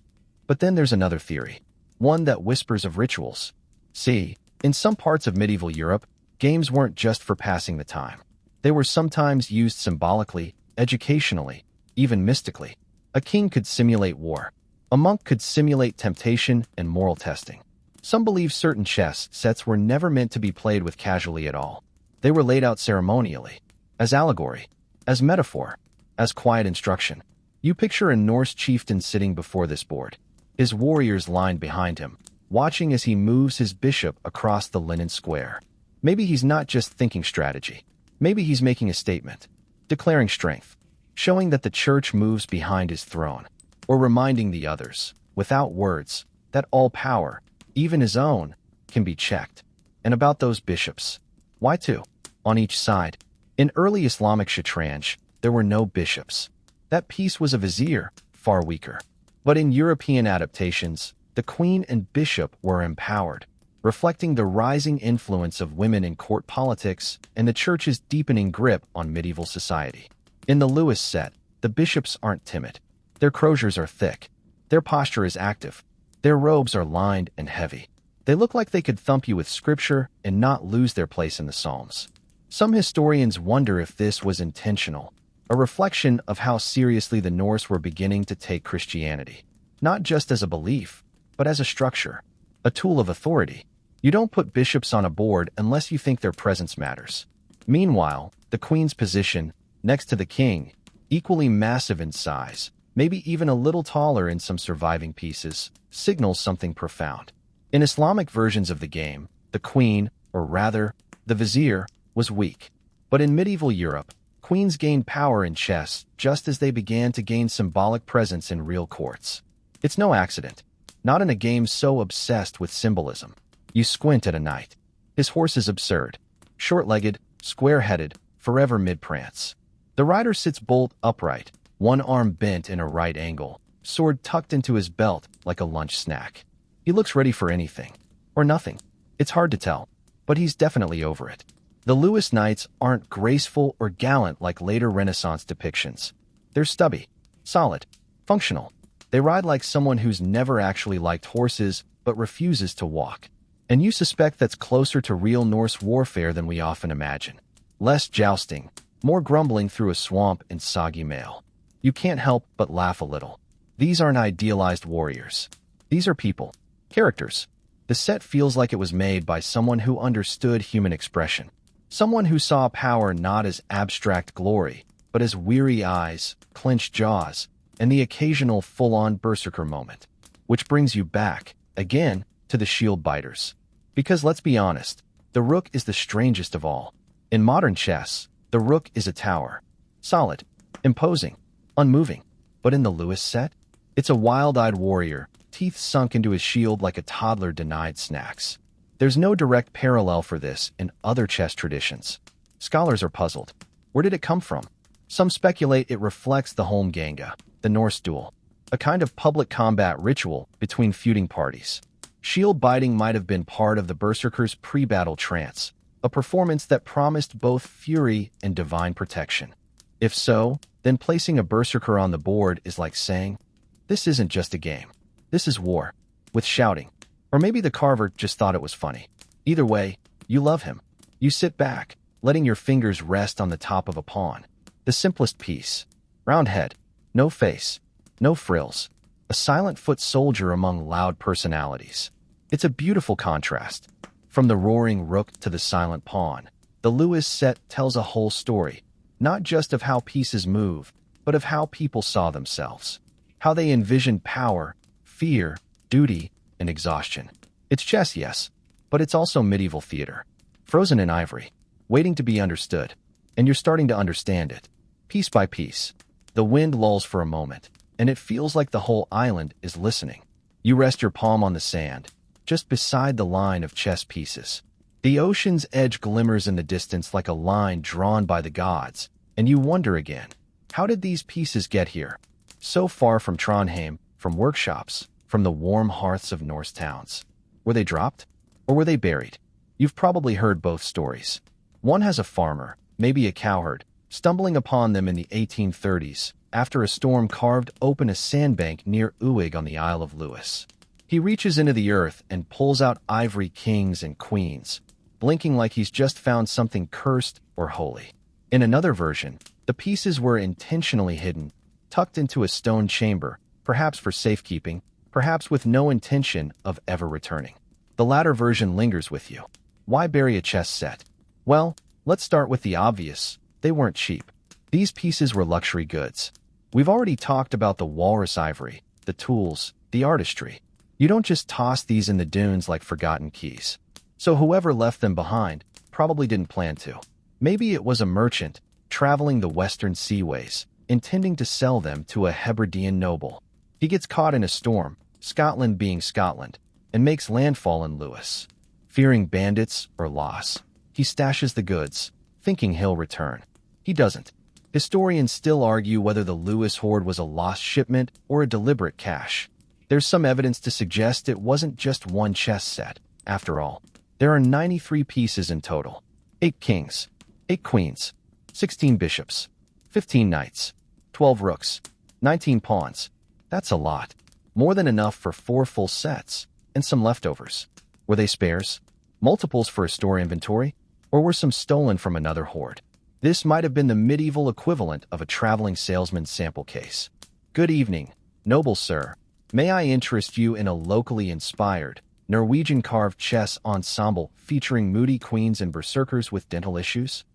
But then there's another theory, one that whispers of rituals. See, in some parts of medieval Europe, games weren't just for passing the time. They were sometimes used symbolically, educationally, even mystically. A king could simulate war. A monk could simulate temptation and moral testing. Some believe certain chess sets were never meant to be played with casually at all. They were laid out ceremonially, as allegory, as metaphor, as quiet instruction. You picture a Norse chieftain sitting before this board, his warriors lined behind him, watching as he moves his bishop across the linen square. Maybe he's not just thinking strategy. Maybe he's making a statement, declaring strength, showing that the church moves behind his throne, or reminding the others, without words, that all power, even his own, can be checked. And about those bishops, why two? On each side. In early Islamic shatranj, there were no bishops. That piece was a vizier, far weaker. But in European adaptations, the queen and bishop were empowered, reflecting the rising influence of women in court politics and the church's deepening grip on medieval society. In the Lewis set, the bishops aren't timid. Their croziers are thick. Their posture is active. Their robes are lined and heavy. They look like they could thump you with scripture and not lose their place in the Psalms. Some historians wonder if this was intentional, a reflection of how seriously the Norse were beginning to take Christianity. not just as a belief, but as a structure, a tool of authority. You don't put bishops on a board unless you think their presence matters. Meanwhile, the queen's position, next to the king, equally massive in size, maybe even a little taller in some surviving pieces, signals something profound. In Islamic versions of the game, the queen, or rather, the vizier, was weak. But in medieval Europe, queens gained power in chess just as they began to gain symbolic presence in real courts. It's no accident, not in a game so obsessed with symbolism. You squint at a knight. His horse is absurd. Short-legged, square-headed, forever mid-prance. The rider sits bolt upright, one arm bent in a right angle, sword tucked into his belt like a lunch snack. He looks ready for anything. Or nothing. It's hard to tell, but he's definitely over it. The Lewis knights aren't graceful or gallant like later Renaissance depictions. They're stubby, solid, functional. They ride like someone who's never actually liked horses but refuses to walk. And you suspect that's closer to real Norse warfare than we often imagine. Less jousting, more grumbling through a swamp in soggy mail. You can't help but laugh a little. These aren't idealized warriors. These are people. Characters. The set feels like it was made by someone who understood human expression. Someone who saw power not as abstract glory, but as weary eyes, clenched jaws, and the occasional full-on berserker moment. Which brings you back, again, to the shield biters. Because let's be honest, the rook is the strangest of all. In modern chess, the rook is a tower. Solid, imposing, unmoving. But in the Lewis set, it's a wild-eyed warrior, teeth sunk into his shield like a toddler denied snacks. There's no direct parallel for this in other chess traditions. Scholars are puzzled. Where did it come from? Some speculate it reflects the Holmganga, the Norse duel, a kind of public combat ritual between feuding parties. Shield biting might have been part of the berserker's pre-battle trance, a performance that promised both fury and divine protection. If so, then placing a berserker on the board is like saying, this isn't just a game. This is war, with shouting. Or maybe the carver just thought it was funny. Either way, you love him. You sit back, letting your fingers rest on the top of a pawn. The simplest piece. Round head, no face, no frills. A silent foot soldier among loud personalities. It's a beautiful contrast. From the roaring rook to the silent pawn, the Lewis set tells a whole story, not just of how pieces move, but of how people saw themselves. How they envisioned power, fear, duty, and exhaustion. It's chess, yes, but it's also medieval theater. Frozen in ivory, waiting to be understood. And you're starting to understand it. Piece by piece. The wind lulls for a moment, and it feels like the whole island is listening. You rest your palm on the sand, just beside the line of chess pieces. The ocean's edge glimmers in the distance like a line drawn by the gods, and you wonder again, how did these pieces get here? So far from Trondheim, from workshops, from the warm hearths of Norse towns. Were they dropped? Or were they buried? You've probably heard both stories. One has a farmer, maybe a cowherd, stumbling upon them in the 1830s, after a storm carved open a sandbank near Uig on the Isle of Lewis. He reaches into the earth and pulls out ivory kings and queens, blinking like he's just found something cursed or holy. In another version, the pieces were intentionally hidden, tucked into a stone chamber, perhaps for safekeeping, perhaps with no intention of ever returning. The latter version lingers with you. Why bury a chess set? Well, let's start with the obvious. They weren't cheap. These pieces were luxury goods. We've already talked about the walrus ivory, the tools, the artistry. You don't just toss these in the dunes like forgotten keys. So whoever left them behind probably didn't plan to. Maybe it was a merchant, traveling the western seaways, intending to sell them to a Hebridean noble. He gets caught in a storm, Scotland being Scotland, and makes landfall in Lewis. Fearing bandits or loss, he stashes the goods, thinking he'll return. He doesn't. Historians still argue whether the Lewis hoard was a lost shipment or a deliberate cache. There's some evidence to suggest it wasn't just one chess set. After all, there are 93 pieces in total. 8 kings, 8 queens, 16 bishops, 15 knights, 12 rooks, 19 pawns. That's a lot. More than enough for 4 full sets, and some leftovers. Were they spares? Multiples for a store inventory? Or were some stolen from another hoard? This might have been the medieval equivalent of a traveling salesman's sample case. Good evening, noble sir. May I interest you in a locally inspired, Norwegian carved chess ensemble featuring moody queens and berserkers with dental issues?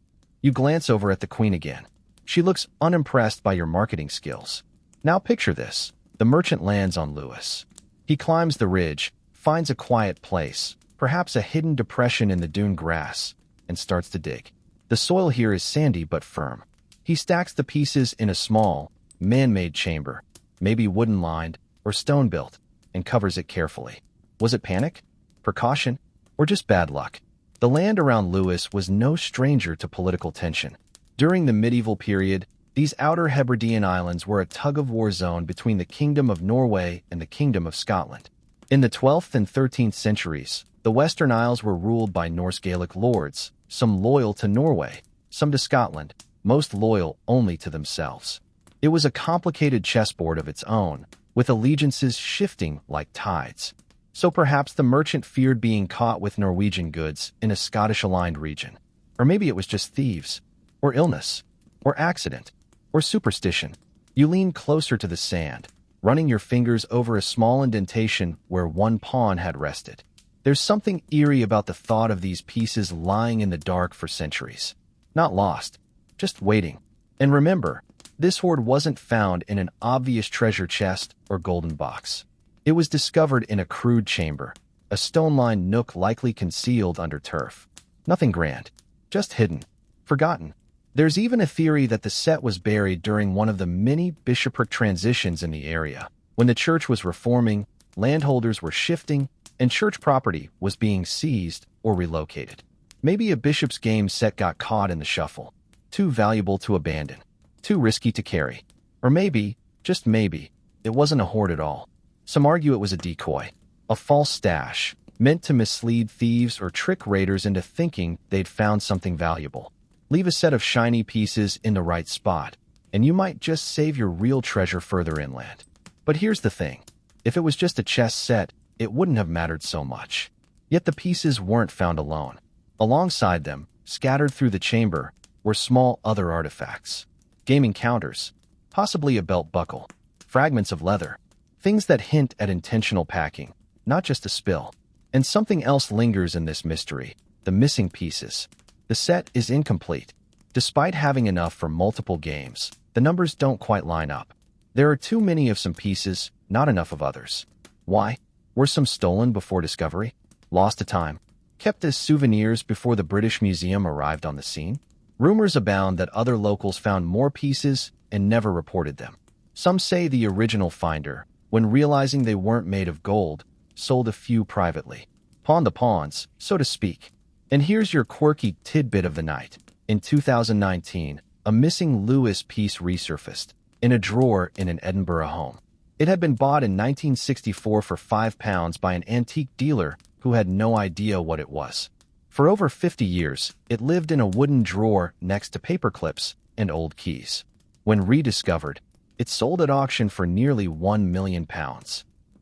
You glance over at the queen again. She looks unimpressed by your marketing skills. Now picture this. The merchant lands on Lewis. He climbs the ridge, finds a quiet place, perhaps a hidden depression in the dune grass, and starts to dig. The soil here is sandy but firm. He stacks the pieces in a small, man-made chamber, maybe wooden-lined or stone-built, and covers it carefully. Was it panic, precaution, or just bad luck? The land around Lewis was no stranger to political tension. During the medieval period, these Outer Hebridean islands were a tug-of-war zone between the Kingdom of Norway and the Kingdom of Scotland. In the 12th and 13th centuries, the Western Isles were ruled by Norse Gaelic lords, some loyal to Norway, some to Scotland, most loyal only to themselves. It was a complicated chessboard of its own, with allegiances shifting like tides. So perhaps the merchant feared being caught with Norwegian goods in a Scottish-aligned region. Or maybe it was just thieves, or illness, or accident, or superstition. You lean closer to the sand, running your fingers over a small indentation where one pawn had rested. There's something eerie about the thought of these pieces lying in the dark for centuries. Not lost, just waiting. And remember, this hoard wasn't found in an obvious treasure chest or golden box. It was discovered in a crude chamber, a stone-lined nook likely concealed under turf. Nothing grand, just hidden, forgotten. There's even a theory that the set was buried during one of the many bishopric transitions in the area, when the church was reforming, landholders were shifting, and church property was being seized or relocated. Maybe a bishop's game set got caught in the shuffle, too valuable to abandon, too risky to carry. Or maybe, just maybe, it wasn't a hoard at all. Some argue it was a decoy, a false stash, meant to mislead thieves or trick raiders into thinking they'd found something valuable. Leave a set of shiny pieces in the right spot, and you might just save your real treasure further inland. But here's the thing. If it was just a chess set, it wouldn't have mattered so much. Yet the pieces weren't found alone. Alongside them, scattered through the chamber, were small other artifacts. Gaming counters, possibly a belt buckle, fragments of leather, things that hint at intentional packing, not just a spill. And something else lingers in this mystery, the missing pieces. The set is incomplete. Despite having enough for multiple games, the numbers don't quite line up. There are too many of some pieces, not enough of others. Why? Were some stolen before discovery? Lost to time? Kept as souvenirs before the British Museum arrived on the scene? Rumors abound that other locals found more pieces and never reported them. Some say the original finder, when realizing they weren't made of gold, sold a few privately. Pawned the pawns, so to speak. And here's your quirky tidbit of the night. In 2019, a missing Lewis piece resurfaced in a drawer in an Edinburgh home. It had been bought in 1964 for £5 by an antique dealer who had no idea what it was. For over 50 years, it lived in a wooden drawer next to paper clips and old keys. When rediscovered, it sold at auction for nearly £1 million.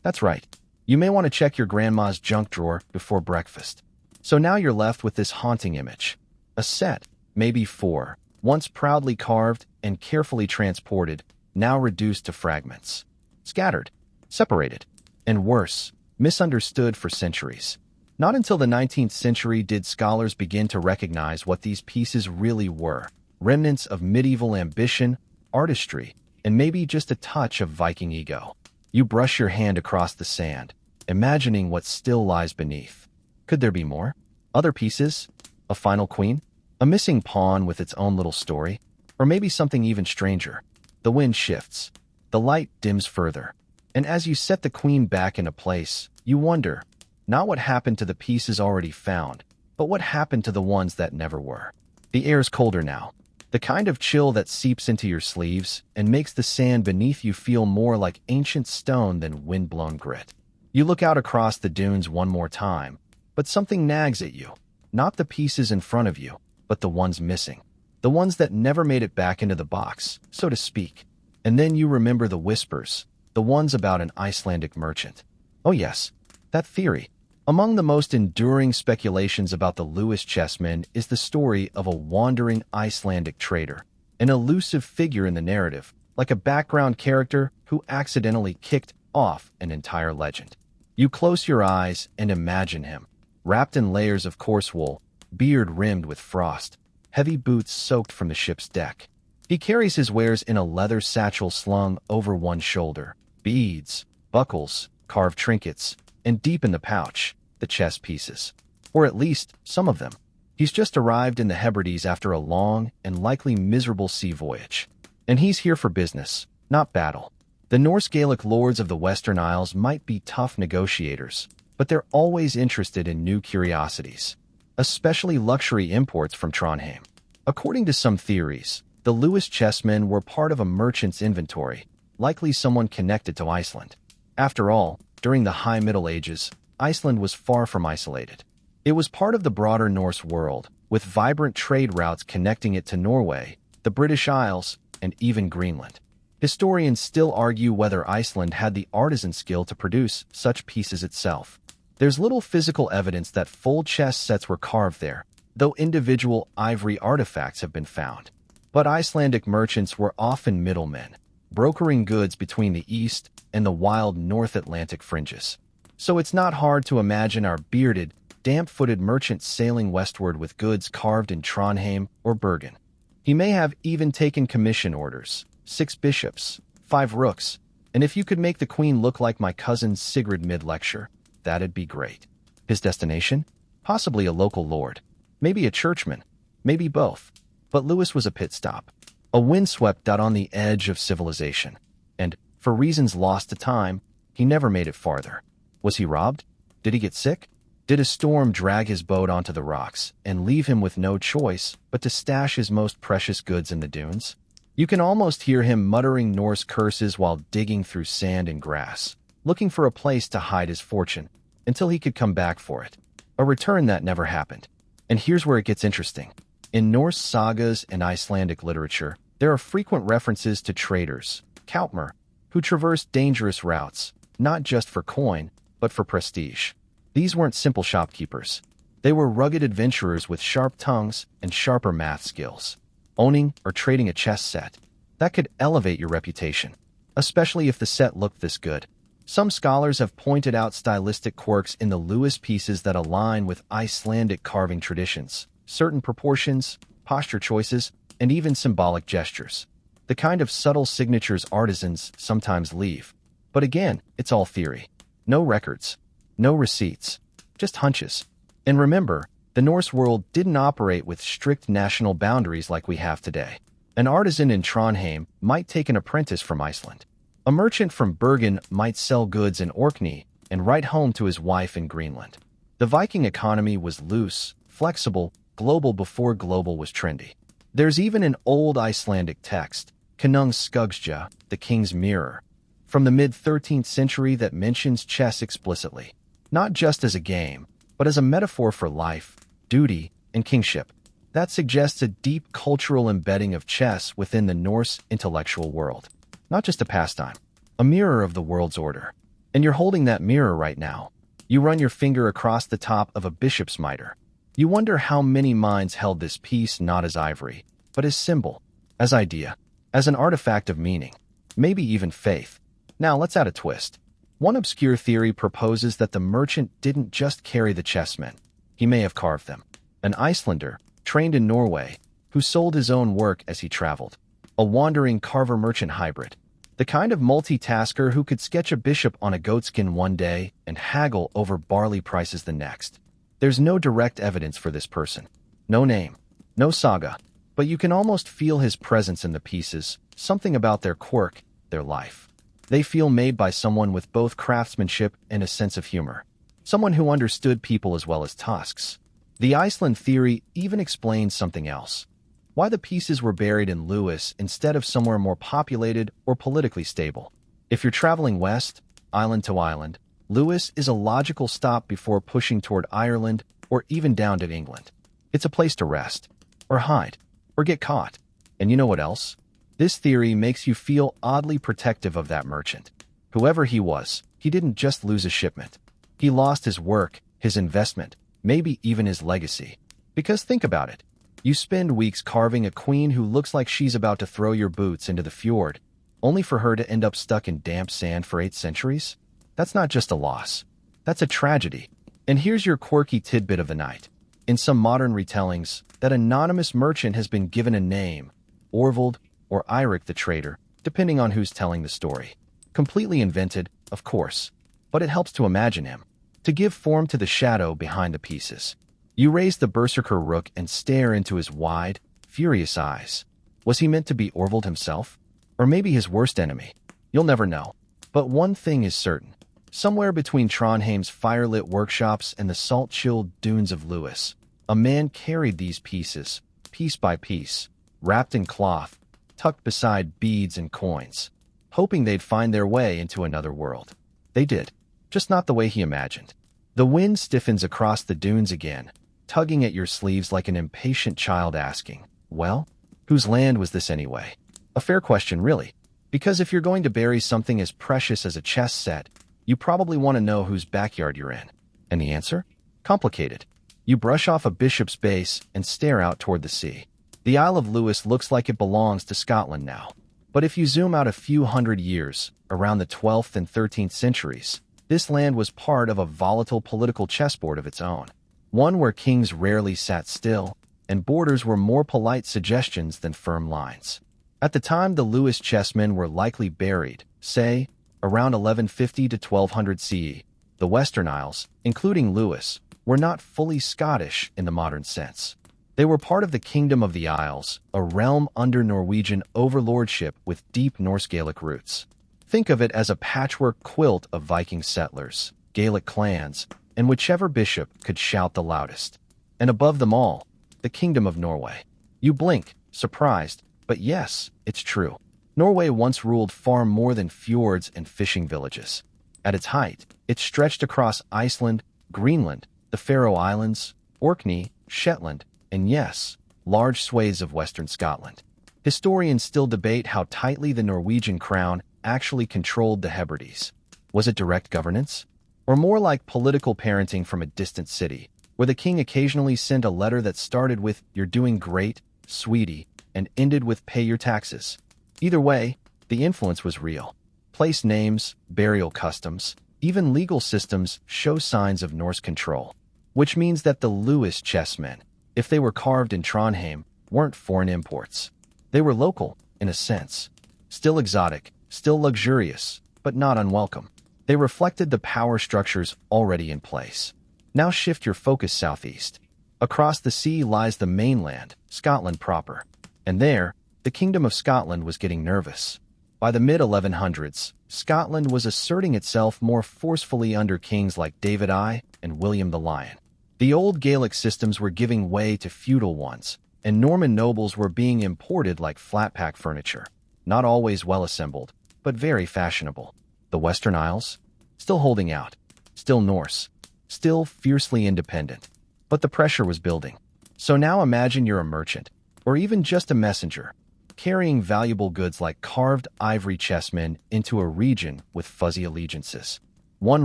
That's right. You may want to check your grandma's junk drawer before breakfast. So now you're left with this haunting image. A set, maybe 4, once proudly carved and carefully transported, now reduced to fragments. Scattered, separated, and worse, misunderstood for centuries. Not until the 19th century did scholars begin to recognize what these pieces really were, remnants of medieval ambition, artistry, and maybe just a touch of Viking ego. You brush your hand across the sand, imagining what still lies beneath. Could there be more? Other pieces? A final queen? A missing pawn with its own little story? Or maybe something even stranger? The wind shifts. The light dims further. And as you set the queen back into place, you wonder, not what happened to the pieces already found, but what happened to the ones that never were. The air's colder now. The kind of chill that seeps into your sleeves and makes the sand beneath you feel more like ancient stone than wind-blown grit. You look out across the dunes one more time, but something nags at you. Not the pieces in front of you, but the ones missing. The ones that never made it back into the box, so to speak. And then you remember the whispers, the ones about an Icelandic merchant. Oh yes, that theory. Among the most enduring speculations about the Lewis chessmen is the story of a wandering Icelandic trader, an elusive figure in the narrative, like a background character who accidentally kicked off an entire legend. You close your eyes and imagine him, wrapped in layers of coarse wool, beard rimmed with frost, heavy boots soaked from the ship's deck. He carries his wares in a leather satchel slung over one shoulder, beads, buckles, carved trinkets, and deep in the pouch, the chess pieces. Or at least, some of them. He's just arrived in the Hebrides after a long and likely miserable sea voyage. And he's here for business, not battle. The Norse Gaelic lords of the Western Isles might be tough negotiators, but they're always interested in new curiosities, especially luxury imports from Trondheim. According to some theories, the Lewis chessmen were part of a merchant's inventory, likely someone connected to Iceland. After all, during the High Middle Ages, Iceland was far from isolated. It was part of the broader Norse world, with vibrant trade routes connecting it to Norway, the British Isles, and even Greenland. Historians still argue whether Iceland had the artisan skill to produce such pieces itself. There's little physical evidence that full chess sets were carved there, though individual ivory artifacts have been found. But Icelandic merchants were often middlemen, brokering goods between the East and the wild North Atlantic fringes. So it's not hard to imagine our bearded, damp-footed merchant sailing westward with goods carved in Trondheim or Bergen. He may have even taken commission orders, 6 bishops, 5 rooks, and if you could make the queen look like my cousin Sigrid mid-lecture, that'd be great. His destination? Possibly a local lord. Maybe a churchman. Maybe both. But Lewis was a pit stop. A windswept dot on the edge of civilization. And, for reasons lost to time, he never made it farther. Was he robbed? Did he get sick? Did a storm drag his boat onto the rocks and leave him with no choice but to stash his most precious goods in the dunes? You can almost hear him muttering Norse curses while digging through sand and grass, looking for a place to hide his fortune until he could come back for it. A return that never happened. And here's where it gets interesting. In Norse sagas and Icelandic literature, there are frequent references to traders, kaupmenn, who traversed dangerous routes, not just for coin, but for prestige. These weren't simple shopkeepers. They were rugged adventurers with sharp tongues and sharper math skills. Owning or trading a chess set, that could elevate your reputation, especially if the set looked this good. Some scholars have pointed out stylistic quirks in the Lewis pieces that align with Icelandic carving traditions, certain proportions, posture choices, and even symbolic gestures. The kind of subtle signatures artisans sometimes leave. But again, it's all theory. No records. No receipts. Just hunches. And remember, the Norse world didn't operate with strict national boundaries like we have today. An artisan in Trondheim might take an apprentice from Iceland. A merchant from Bergen might sell goods in Orkney and write home to his wife in Greenland. The Viking economy was loose, flexible, global before global was trendy. There's even an old Icelandic text, Konungs Skuggja, the King's Mirror, from the mid-13th century that mentions chess explicitly, not just as a game, but as a metaphor for life, duty, and kingship. That suggests a deep cultural embedding of chess within the Norse intellectual world. Not just a pastime, a mirror of the world's order. And you're holding that mirror right now. You run your finger across the top of a bishop's mitre. You wonder how many minds held this piece not as ivory, but as symbol, as idea, as an artifact of meaning, maybe even faith. Now let's add a twist. One obscure theory proposes that the merchant didn't just carry the chessmen. He may have carved them. An Icelander, trained in Norway, who sold his own work as he traveled. A wandering carver-merchant hybrid. The kind of multitasker who could sketch a bishop on a goatskin one day and haggle over barley prices the next. There's no direct evidence for this person. No name. No saga. But you can almost feel his presence in the pieces, something about their quirk, their life. They feel made by someone with both craftsmanship and a sense of humor. Someone who understood people as well as tusks. The Iceland theory even explains something else. Why the pieces were buried in Lewis instead of somewhere more populated or politically stable. If you're traveling west, island to island, Lewis is a logical stop before pushing toward Ireland or even down to England. It's a place to rest, or hide, or get caught. And you know what else? This theory makes you feel oddly protective of that merchant. Whoever he was, he didn't just lose a shipment. He lost his work, his investment, maybe even his legacy. Because think about it. You spend weeks carving a queen who looks like she's about to throw your boots into the fjord, only for her to end up stuck in damp sand for 8 centuries? That's not just a loss. That's a tragedy. And here's your quirky tidbit of the night. In some modern retellings, that anonymous merchant has been given a name, Orvald or Eirik the Traitor, depending on who's telling the story. Completely invented, of course, but it helps to imagine him, to give form to the shadow behind the pieces. You raise the berserker rook and stare into his wide, furious eyes. Was he meant to be Orvald himself? Or maybe his worst enemy? You'll never know. But one thing is certain. Somewhere between Trondheim's firelit workshops and the salt-chilled dunes of Lewis, a man carried these pieces, piece by piece, wrapped in cloth, tucked beside beads and coins, hoping they'd find their way into another world. They did, just not the way he imagined. The wind stiffens across the dunes again, tugging at your sleeves like an impatient child asking, well, whose land was this anyway? A fair question, really, because if you're going to bury something as precious as a chess set, you probably want to know whose backyard you're in. And the answer? Complicated. You brush off a bishop's base and stare out toward the sea. The Isle of Lewis looks like it belongs to Scotland now. But if you zoom out a few hundred years, around the 12th and 13th centuries, this land was part of a volatile political chessboard of its own. One where kings rarely sat still, and borders were more polite suggestions than firm lines. At the time, the Lewis chessmen were likely buried, say, around 1150 to 1200 CE. The Western Isles, including Lewis, were not fully Scottish in the modern sense. They were part of the Kingdom of the Isles, a realm under Norwegian overlordship with deep Norse Gaelic roots. Think of it as a patchwork quilt of Viking settlers, Gaelic clans, and whichever bishop could shout the loudest. And above them all, the Kingdom of Norway. You blink, surprised, but yes, it's true. Norway once ruled far more than fjords and fishing villages. At its height, it stretched across Iceland, Greenland, the Faroe Islands, Orkney, Shetland, and yes, large swathes of western Scotland. Historians still debate how tightly the Norwegian crown actually controlled the Hebrides. Was it direct governance? Or more like political parenting from a distant city, where the king occasionally sent a letter that started with, "You're doing great, sweetie," and ended with, "Pay your taxes"? Either way, the influence was real. Place names, burial customs, even legal systems show signs of Norse control. Which means that the Lewis chessmen, if they were carved in Trondheim, weren't foreign imports. They were local, in a sense. Still exotic, still luxurious, but not unwelcome. They reflected the power structures already in place. Now shift your focus southeast. Across the sea lies the mainland, Scotland proper. And there, the Kingdom of Scotland was getting nervous. By the mid-1100s, Scotland was asserting itself more forcefully under kings like David I and William the Lion. The old Gaelic systems were giving way to feudal ones, and Norman nobles were being imported like flat-pack furniture. Not always well-assembled, but very fashionable. The Western Isles? Still holding out. Still Norse. Still fiercely independent. But the pressure was building. So now imagine you're a merchant, or even just a messenger, carrying valuable goods like carved ivory chessmen into a region with fuzzy allegiances. One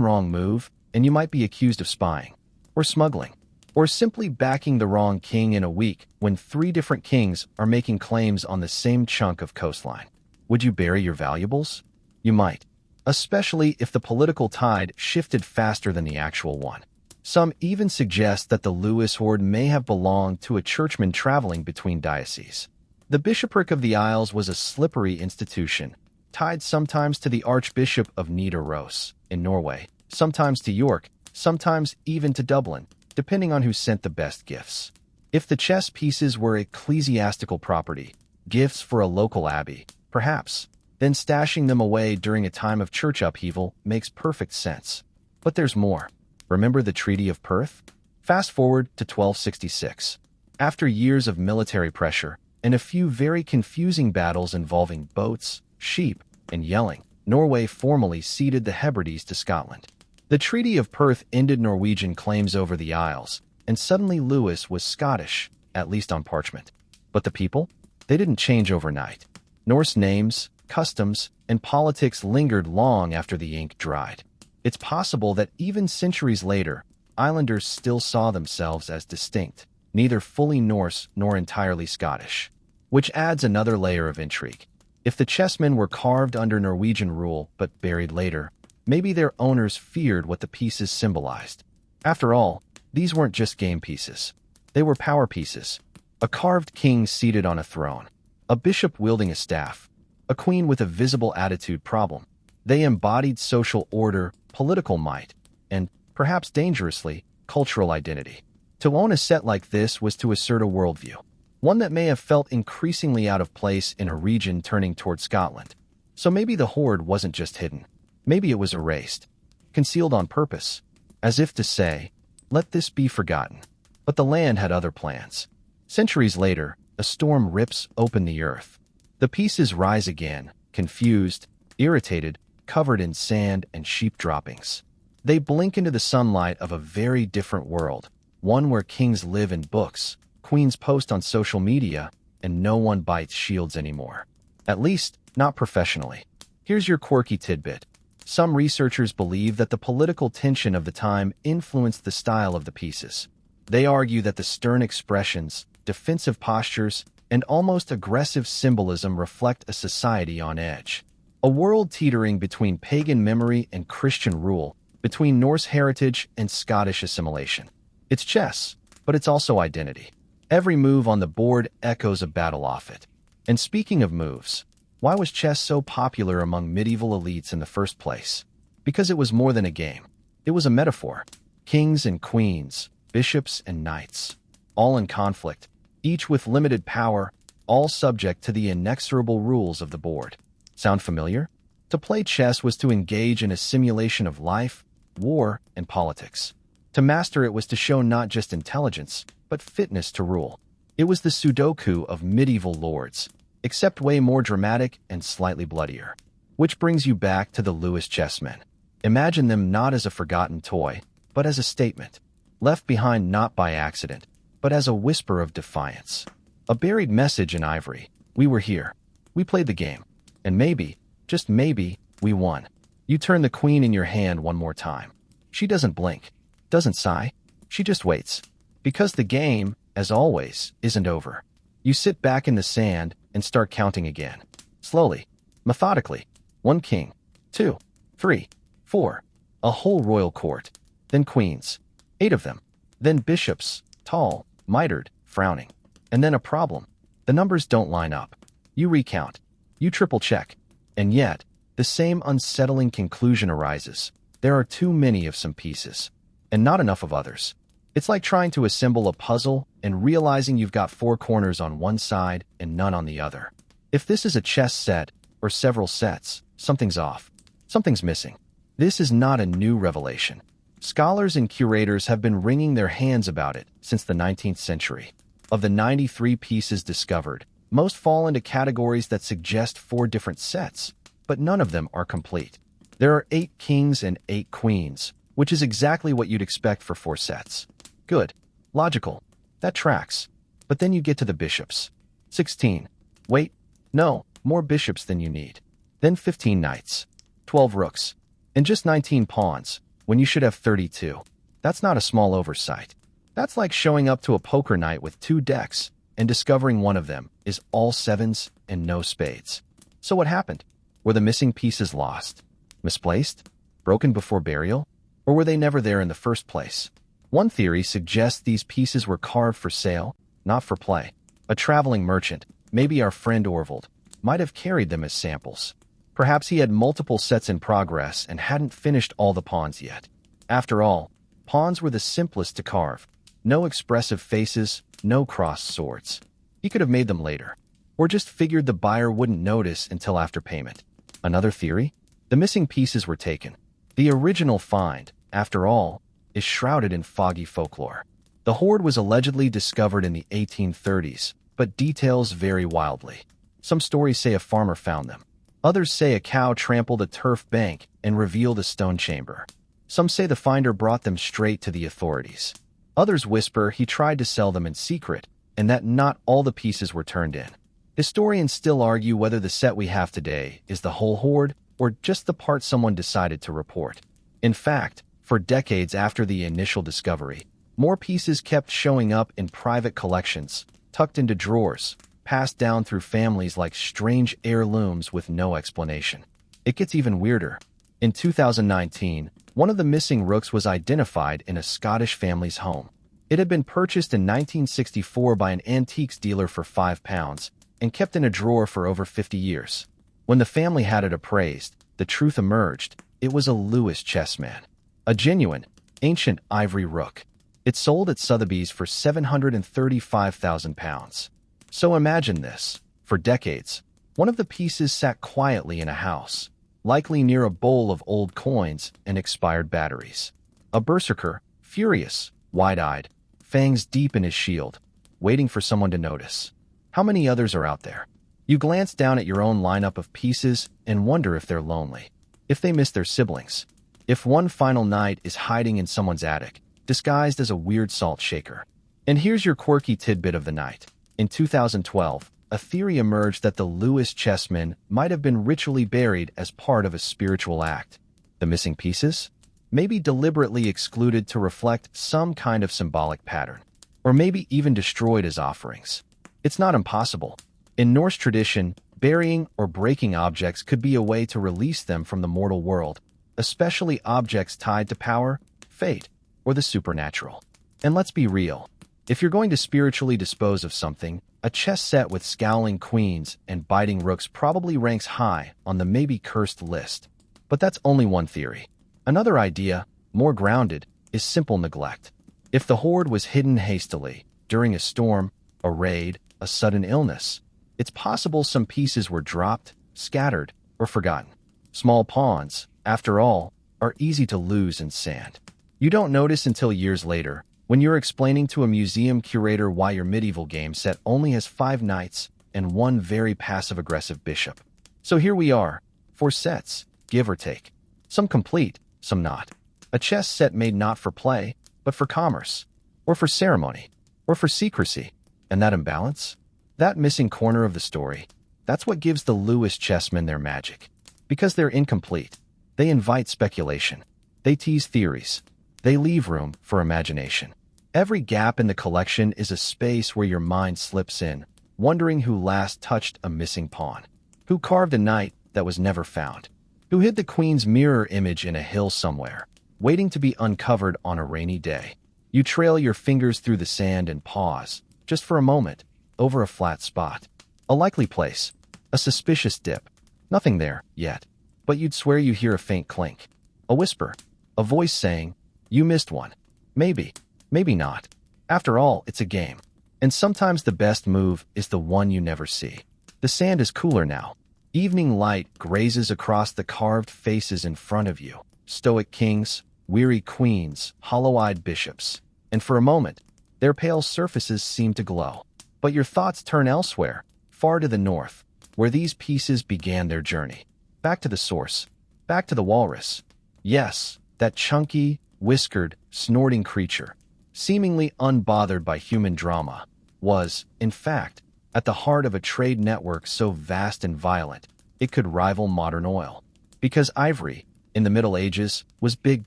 wrong move, and you might be accused of spying, or smuggling, or simply backing the wrong king in a week when 3 different kings are making claims on the same chunk of coastline. Would you bury your valuables? You might, especially if the political tide shifted faster than the actual one. Some even suggest that the Lewis hoard may have belonged to a churchman traveling between dioceses. The bishopric of the Isles was a slippery institution, tied sometimes to the Archbishop of Nidaros in Norway, sometimes to York, sometimes even to Dublin, depending on who sent the best gifts. If the chess pieces were ecclesiastical property, gifts for a local abbey, perhaps, then stashing them away during a time of church upheaval makes perfect sense. But there's more. Remember the Treaty of Perth? Fast forward to 1266. After years of military pressure, and a few very confusing battles involving boats, sheep, and yelling, Norway formally ceded the Hebrides to Scotland. The Treaty of Perth ended Norwegian claims over the Isles, and suddenly Lewis was Scottish, at least on parchment. But the people? They didn't change overnight. Norse names, customs, and politics lingered long after the ink dried. It's possible that even centuries later, islanders still saw themselves as distinct, neither fully Norse nor entirely Scottish. Which adds another layer of intrigue. If the chessmen were carved under Norwegian rule but buried later, maybe their owners feared what the pieces symbolized. After all, these weren't just game pieces. They were power pieces. A carved king seated on a throne, a bishop wielding a staff, a queen with a visible attitude problem. They embodied social order, political might, and, perhaps dangerously, cultural identity. To own a set like this was to assert a worldview, one that may have felt increasingly out of place in a region turning toward Scotland. So maybe the hoard wasn't just hidden. Maybe it was erased, concealed on purpose, as if to say, let this be forgotten. But the land had other plans. Centuries later, a storm rips open the earth. The pieces rise again, confused, irritated, covered in sand and sheep droppings. They blink into the sunlight of a very different world, one where kings live in books, queens post on social media, and no one bites shields anymore. At least, not professionally. Here's your quirky tidbit. Some researchers believe that the political tension of the time influenced the style of the pieces. They argue that the stern expressions, defensive postures, and almost aggressive symbolism reflect a society on edge. A world teetering between pagan memory and Christian rule, between Norse heritage and Scottish assimilation. It's chess, but it's also identity. Every move on the board echoes a battle off it. And speaking of moves, why was chess so popular among medieval elites in the first place? Because it was more than a game. It was a metaphor. Kings and queens, bishops and knights, all in conflict, each with limited power, all subject to the inexorable rules of the board. Sound familiar? To play chess was to engage in a simulation of life, war, and politics. To master it was to show not just intelligence, but fitness to rule. It was the Sudoku of medieval lords, except way more dramatic and slightly bloodier. Which brings you back to the Lewis chessmen. Imagine them not as a forgotten toy, but as a statement. Left behind not by accident, but as a whisper of defiance. A buried message in ivory. We were here. We played the game. And maybe, just maybe, we won. You turn the queen in your hand one more time. She doesn't blink, doesn't sigh. She just waits. Because the game, as always, isn't over. You sit back in the sand and start counting again. Slowly, methodically. 1 king, 2, 3, 4. A whole royal court. Then queens. 8 of them. Then bishops, tall, mitred, frowning. And then a problem. The numbers don't line up. You recount. You triple check. And yet, the same unsettling conclusion arises. There are too many of some pieces, and not enough of others. It's like trying to assemble a puzzle and realizing you've got 4 corners on one side and none on the other. If this is a chess set, or several sets, something's off. Something's missing. This is not a new revelation. Scholars and curators have been wringing their hands about it since the 19th century. Of the 93 pieces discovered, most fall into categories that suggest 4 different sets, but none of them are complete. There are 8 kings and 8 queens, which is exactly what you'd expect for 4 sets. Good. Logical. That tracks. But then you get to the bishops. 16. Wait. No, more bishops than you need. Then 15 knights. 12 rooks. And just 19 pawns, when you should have 32. That's not a small oversight. That's like showing up to a poker night with 2 decks and discovering one of them is all 7s and no spades. So what happened? Were the missing pieces lost? Misplaced? Broken before burial? Or were they never there in the first place? One theory suggests these pieces were carved for sale, not for play. A traveling merchant, maybe our friend Orvald, might have carried them as samples. Perhaps he had multiple sets in progress and hadn't finished all the pawns yet. After all, pawns were the simplest to carve. No expressive faces, no crossed swords. He could have made them later, or just figured the buyer wouldn't notice until after payment. Another theory? The missing pieces were taken. The original find, after all, is shrouded in foggy folklore. The hoard was allegedly discovered in the 1830s, but details vary wildly. Some stories say a farmer found them. Others say a cow trampled a turf bank and revealed a stone chamber. Some say the finder brought them straight to the authorities. Others whisper he tried to sell them in secret, and that not all the pieces were turned in. Historians still argue whether the set we have today is the whole hoard or just the part someone decided to report. In fact, for decades after the initial discovery, more pieces kept showing up in private collections, tucked into drawers, passed down through families like strange heirlooms with no explanation. It gets even weirder. In 2019, one of the missing rooks was identified in a Scottish family's home. It had been purchased in 1964 by an antiques dealer for £5 and kept in a drawer for over 50 years. When the family had it appraised, the truth emerged. It was a Lewis chessman, a genuine, ancient ivory rook. It sold at Sotheby's for £735,000. So imagine this. For decades, one of the pieces sat quietly in a house, likely near a bowl of old coins and expired batteries. A berserker, furious, wide-eyed, fangs deep in his shield, waiting for someone to notice. How many others are out there? You glance down at your own lineup of pieces and wonder if they're lonely, if they miss their siblings, if one final night is hiding in someone's attic, disguised as a weird salt shaker. And here's your quirky tidbit of the night. In 2012, a theory emerged that the Lewis chessmen might have been ritually buried as part of a spiritual act. The missing pieces? Maybe deliberately excluded to reflect some kind of symbolic pattern, or maybe even destroyed as offerings. It's not impossible. In Norse tradition, burying or breaking objects could be a way to release them from the mortal world, especially objects tied to power, fate, or the supernatural. And let's be real. If you're going to spiritually dispose of something, a chess set with scowling queens and biting rooks probably ranks high on the maybe cursed list. But that's only one theory. Another idea, more grounded, is simple neglect. If the hoard was hidden hastily, during a storm, a raid, a sudden illness, it's possible some pieces were dropped, scattered, or forgotten. Small pawns, after all, are easy to lose in sand. You don't notice until years later, when you're explaining to a museum curator why your medieval game set only has 5 knights and 1 very passive-aggressive bishop. So here we are, 4 sets, give or take. Some complete, some not. A chess set made not for play, but for commerce, or for ceremony, or for secrecy. And that imbalance? That missing corner of the story, that's what gives the Lewis chessmen their magic. Because they're incomplete, they invite speculation. They tease theories. They leave room for imagination. Every gap in the collection is a space where your mind slips in, wondering who last touched a missing pawn, who carved a knight that was never found, who hid the queen's mirror image in a hill somewhere, waiting to be uncovered on a rainy day. You trail your fingers through the sand and pause, just for a moment, over a flat spot. A likely place, a suspicious dip. Nothing there, yet. But you'd swear you hear a faint clink. A whisper. A voice saying, "You missed one." Maybe. Maybe not. After all, it's a game. And sometimes the best move is the one you never see. The sand is cooler now. Evening light grazes across the carved faces in front of you. Stoic kings, weary queens, hollow-eyed bishops. And for a moment, their pale surfaces seem to glow. But your thoughts turn elsewhere, far to the north, where these pieces began their journey. Back to the source. Back to the walrus. Yes, that chunky, whiskered, snorting creature, seemingly unbothered by human drama, was, in fact, at the heart of a trade network so vast and violent, it could rival modern oil. Because ivory, in the Middle Ages, was big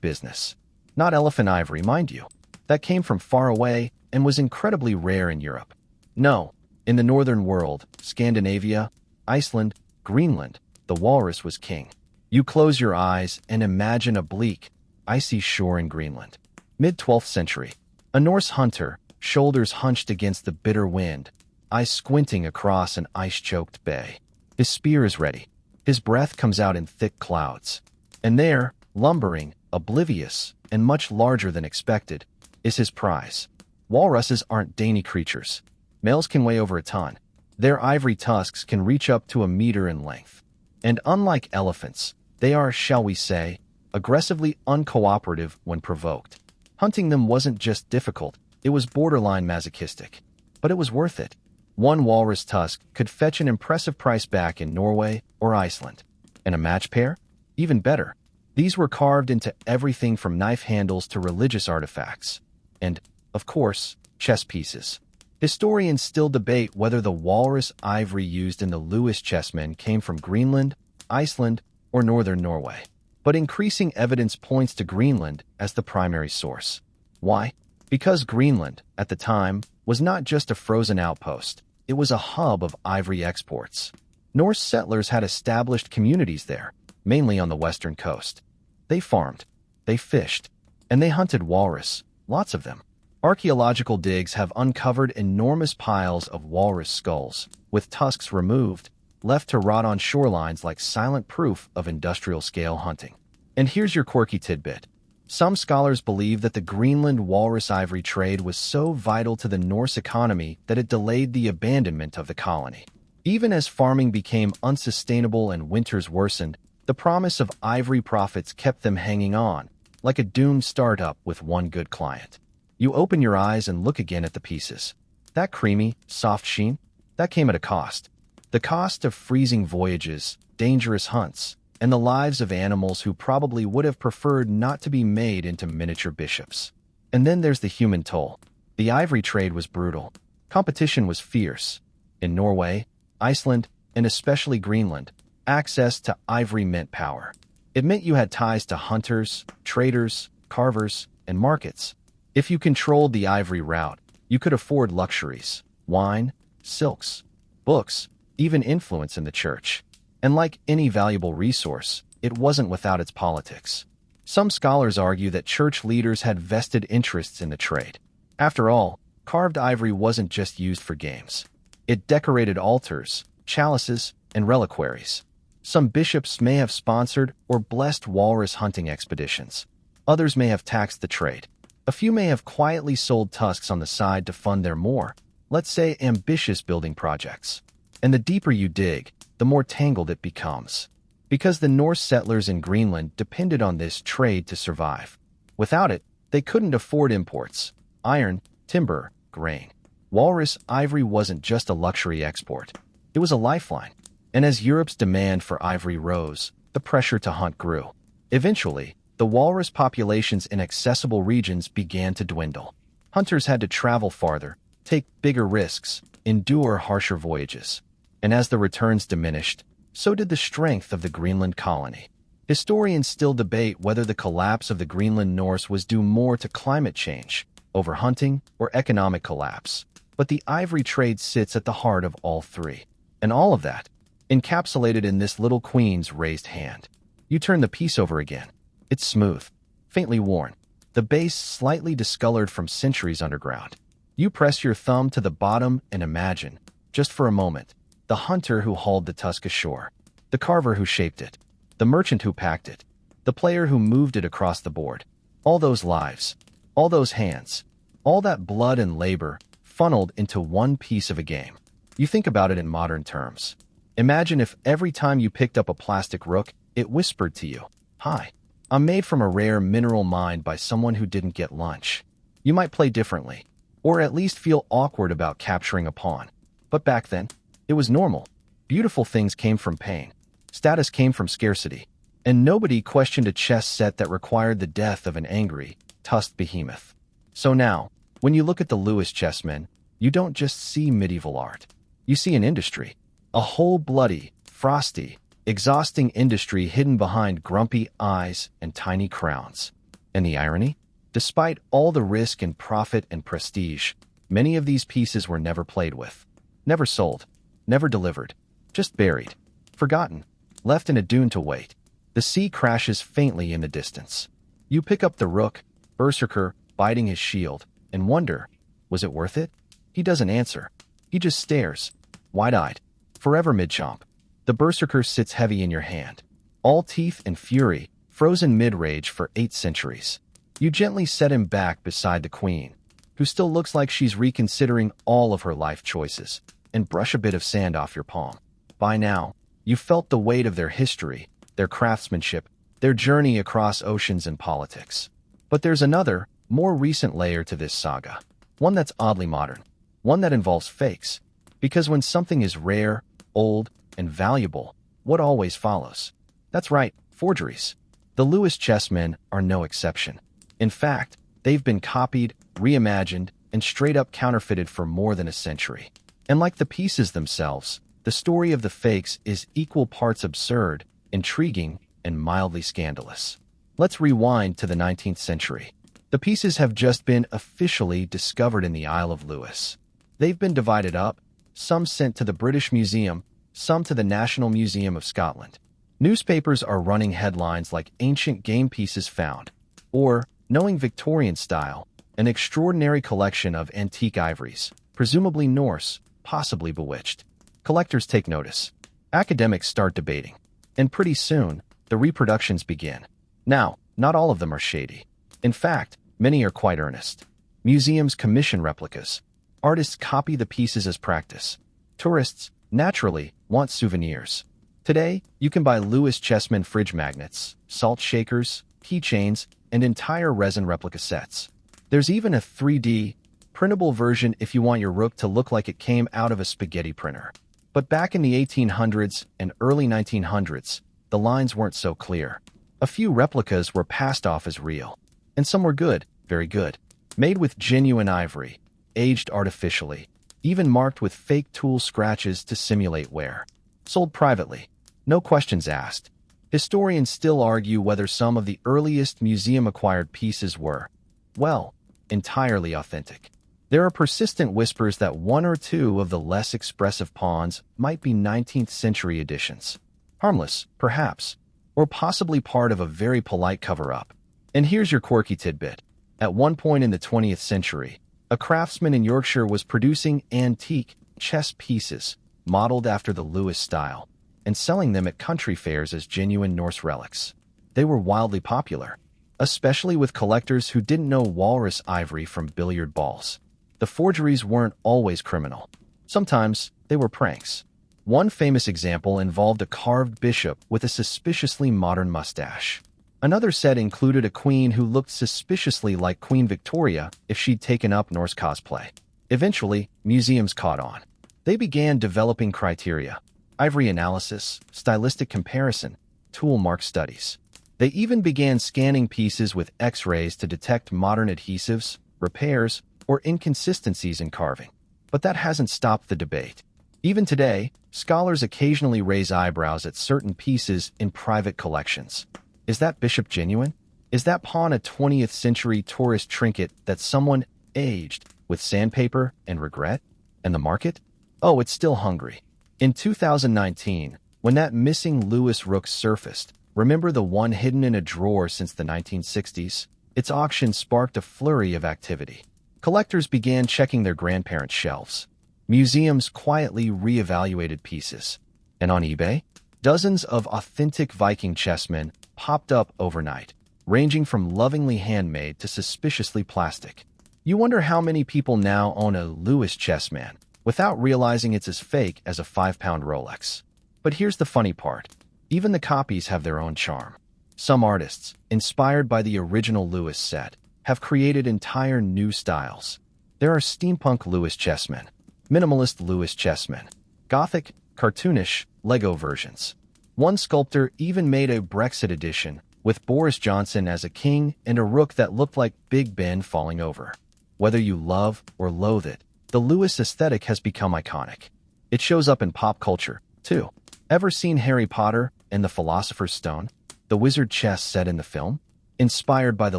business. Not elephant ivory, mind you. That came from far away and was incredibly rare in Europe. No, in the northern world, Scandinavia, Iceland, Greenland, the walrus was king. You close your eyes and imagine a bleak, icy shore in Greenland. Mid-12th century. A Norse hunter, shoulders hunched against the bitter wind, eyes squinting across an ice-choked bay. His spear is ready. His breath comes out in thick clouds. And there, lumbering, oblivious, and much larger than expected, is his prize. Walruses aren't dainty creatures. Males can weigh over a ton. Their ivory tusks can reach up to a meter in length. And unlike elephants, they are, shall we say, aggressively uncooperative when provoked. Hunting them wasn't just difficult, it was borderline masochistic. But it was worth it. One walrus tusk could fetch an impressive price back in Norway or Iceland. And a match pair? Even better. These were carved into everything from knife handles to religious artifacts. And, of course, chess pieces. Historians still debate whether the walrus ivory used in the Lewis chessmen came from Greenland, Iceland, or northern Norway. But increasing evidence points to Greenland as the primary source. Why? Because Greenland, at the time, was not just a frozen outpost. it was a hub of ivory exports. Norse settlers had established communities there, mainly on the western coast. They farmed, they fished, and they hunted walrus, lots of them. Archaeological digs have uncovered enormous piles of walrus skulls, with tusks removed, left to rot on shorelines like silent proof of industrial-scale hunting. And here's your quirky tidbit. Some scholars believe that the Greenland walrus ivory trade was so vital to the Norse economy that it delayed the abandonment of the colony. Even as farming became unsustainable and winters worsened, the promise of ivory profits kept them hanging on, like a doomed startup with one good client. You open your eyes and look again at the pieces. That creamy, soft sheen, that came at a cost. The cost of freezing voyages, dangerous hunts, and the lives of animals who probably would have preferred not to be made into miniature bishops. And then there's the human toll. The ivory trade was brutal. Competition was fierce. In Norway, Iceland, and especially Greenland, access to ivory meant power. It meant you had ties to hunters, traders, carvers, and markets. If you controlled the ivory route, you could afford luxuries, wine, silks, books, even influence in the church. And like any valuable resource, it wasn't without its politics. Some scholars argue that church leaders had vested interests in the trade. After all, carved ivory wasn't just used for games. It decorated altars, chalices, and reliquaries. Some bishops may have sponsored or blessed walrus hunting expeditions. Others may have taxed the trade. A few may have quietly sold tusks on the side to fund their more, let's say, ambitious building projects. And the deeper you dig, the more tangled it becomes. Because the Norse settlers in Greenland depended on this trade to survive. Without it, they couldn't afford imports: iron, timber, grain. Walrus ivory wasn't just a luxury export. It was a lifeline. And as Europe's demand for ivory rose, the pressure to hunt grew. Eventually, the walrus populations in accessible regions began to dwindle. Hunters had to travel farther, take bigger risks, endure harsher voyages. And as the returns diminished, so did the strength of the Greenland colony. Historians still debate whether the collapse of the Greenland Norse was due more to climate change, overhunting, or economic collapse. But the ivory trade sits at the heart of all three. And all of that, encapsulated in this little queen's raised hand. You turn the piece over again. It's smooth, faintly worn, the base slightly discolored from centuries underground. You press your thumb to the bottom and imagine, just for a moment, the hunter who hauled the tusk ashore, the carver who shaped it, the merchant who packed it, the player who moved it across the board. All those lives, all those hands, all that blood and labor funneled into one piece of a game. You think about it in modern terms. Imagine if every time you picked up a plastic rook, it whispered to you, "Hi, I'm made from a rare mineral mined by someone who didn't get lunch." You might play differently, or at least feel awkward about capturing a pawn. But back then, it was normal. Beautiful things came from pain. Status came from scarcity. And nobody questioned a chess set that required the death of an angry, tusked behemoth. So now, when you look at the Lewis chessmen, you don't just see medieval art. You see an industry. A whole bloody, frosty, exhausting industry hidden behind grumpy eyes and tiny crowns. And the irony? Despite all the risk and profit and prestige, many of these pieces were never played with. Never sold. Never delivered. Just buried. Forgotten. Left in a dune to wait. The sea crashes faintly in the distance. You pick up the rook, berserker, biting his shield, and wonder, was it worth it? He doesn't answer. He just stares, wide-eyed, forever mid-chomp. The berserker sits heavy in your hand, all teeth and fury, frozen mid-rage for 8 centuries. You gently set him back beside the queen, who still looks like she's reconsidering all of her life choices, and brush a bit of sand off your palm. By now, you felt the weight of their history, their craftsmanship, their journey across oceans and politics. But there's another, more recent layer to this saga. One that's oddly modern. One that involves fakes. Because when something is rare, old, and valuable, what always follows? That's right, forgeries. The Lewis chessmen are no exception. In fact, they've been copied, reimagined, and straight-up counterfeited for more than a century. And like the pieces themselves, the story of the fakes is equal parts absurd, intriguing, and mildly scandalous. Let's rewind to the 19th century. The pieces have just been officially discovered in the Isle of Lewis. They've been divided up, some sent to the British Museum, some to the National Museum of Scotland. Newspapers are running headlines like "Ancient Game Pieces Found" or "Knowing Victorian Style, an extraordinary collection of antique ivories, presumably Norse, possibly bewitched." Collectors take notice. Academics start debating. And pretty soon, the reproductions begin. Now, not all of them are shady. In fact, many are quite earnest. Museums commission replicas. Artists copy the pieces as practice. Tourists, naturally, want souvenirs. Today, you can buy Lewis chessmen fridge magnets, salt shakers, keychains, and entire resin replica sets. There's even a 3D, printable version if you want your rook to look like it came out of a spaghetti printer. But back in the 1800s and early 1900s, the lines weren't so clear. A few replicas were passed off as real. And some were good, very good. Made with genuine ivory, aged artificially, even marked with fake tool scratches to simulate wear. Sold privately. No questions asked. Historians still argue whether some of the earliest museum-acquired pieces were, well, entirely authentic. There are persistent whispers that one or two of the less expressive pawns might be 19th century editions. Harmless, perhaps, or possibly part of a very polite cover-up. And here's your quirky tidbit. At one point in the 20th century, a craftsman in Yorkshire was producing antique chess pieces modeled after the Lewis style and selling them at country fairs as genuine Norse relics. They were wildly popular, especially with collectors who didn't know walrus ivory from billiard balls. The forgeries weren't always criminal. Sometimes they were pranks. One famous example involved a carved bishop with a suspiciously modern mustache. Another set included a queen who looked suspiciously like Queen Victoria if she'd taken up Norse cosplay. Eventually, museums caught on. They began developing criteria: ivory analysis, stylistic comparison, tool mark studies. They even began scanning pieces with X-rays to detect modern adhesives, repairs, or inconsistencies in carving. But that hasn't stopped the debate. Even today, scholars occasionally raise eyebrows at certain pieces in private collections. Is that bishop genuine? Is that pawn a 20th century tourist trinket that someone aged with sandpaper and regret? And the market? Oh, it's still hungry. In 2019, when that missing Lewis rook surfaced, remember the one hidden in a drawer since the 1960s? Its auction sparked a flurry of activity. Collectors began checking their grandparents' shelves. Museums quietly re-evaluated pieces. And on eBay, dozens of authentic Viking chessmen popped up overnight, ranging from lovingly handmade to suspiciously plastic. You wonder how many people now own a Lewis chessman without realizing it's as fake as a 5-pound Rolex. But here's the funny part. Even the copies have their own charm. Some artists, inspired by the original Lewis set, have created entire new styles. There are steampunk Lewis chessmen, minimalist Lewis chessmen, gothic, cartoonish Lego versions. One sculptor even made a Brexit edition with Boris Johnson as a king and a rook that looked like Big Ben falling over. Whether you love or loathe it, the Lewis aesthetic has become iconic. It shows up in pop culture, too. Ever seen Harry Potter and the Philosopher's Stone? The wizard chess set in the film? Inspired by the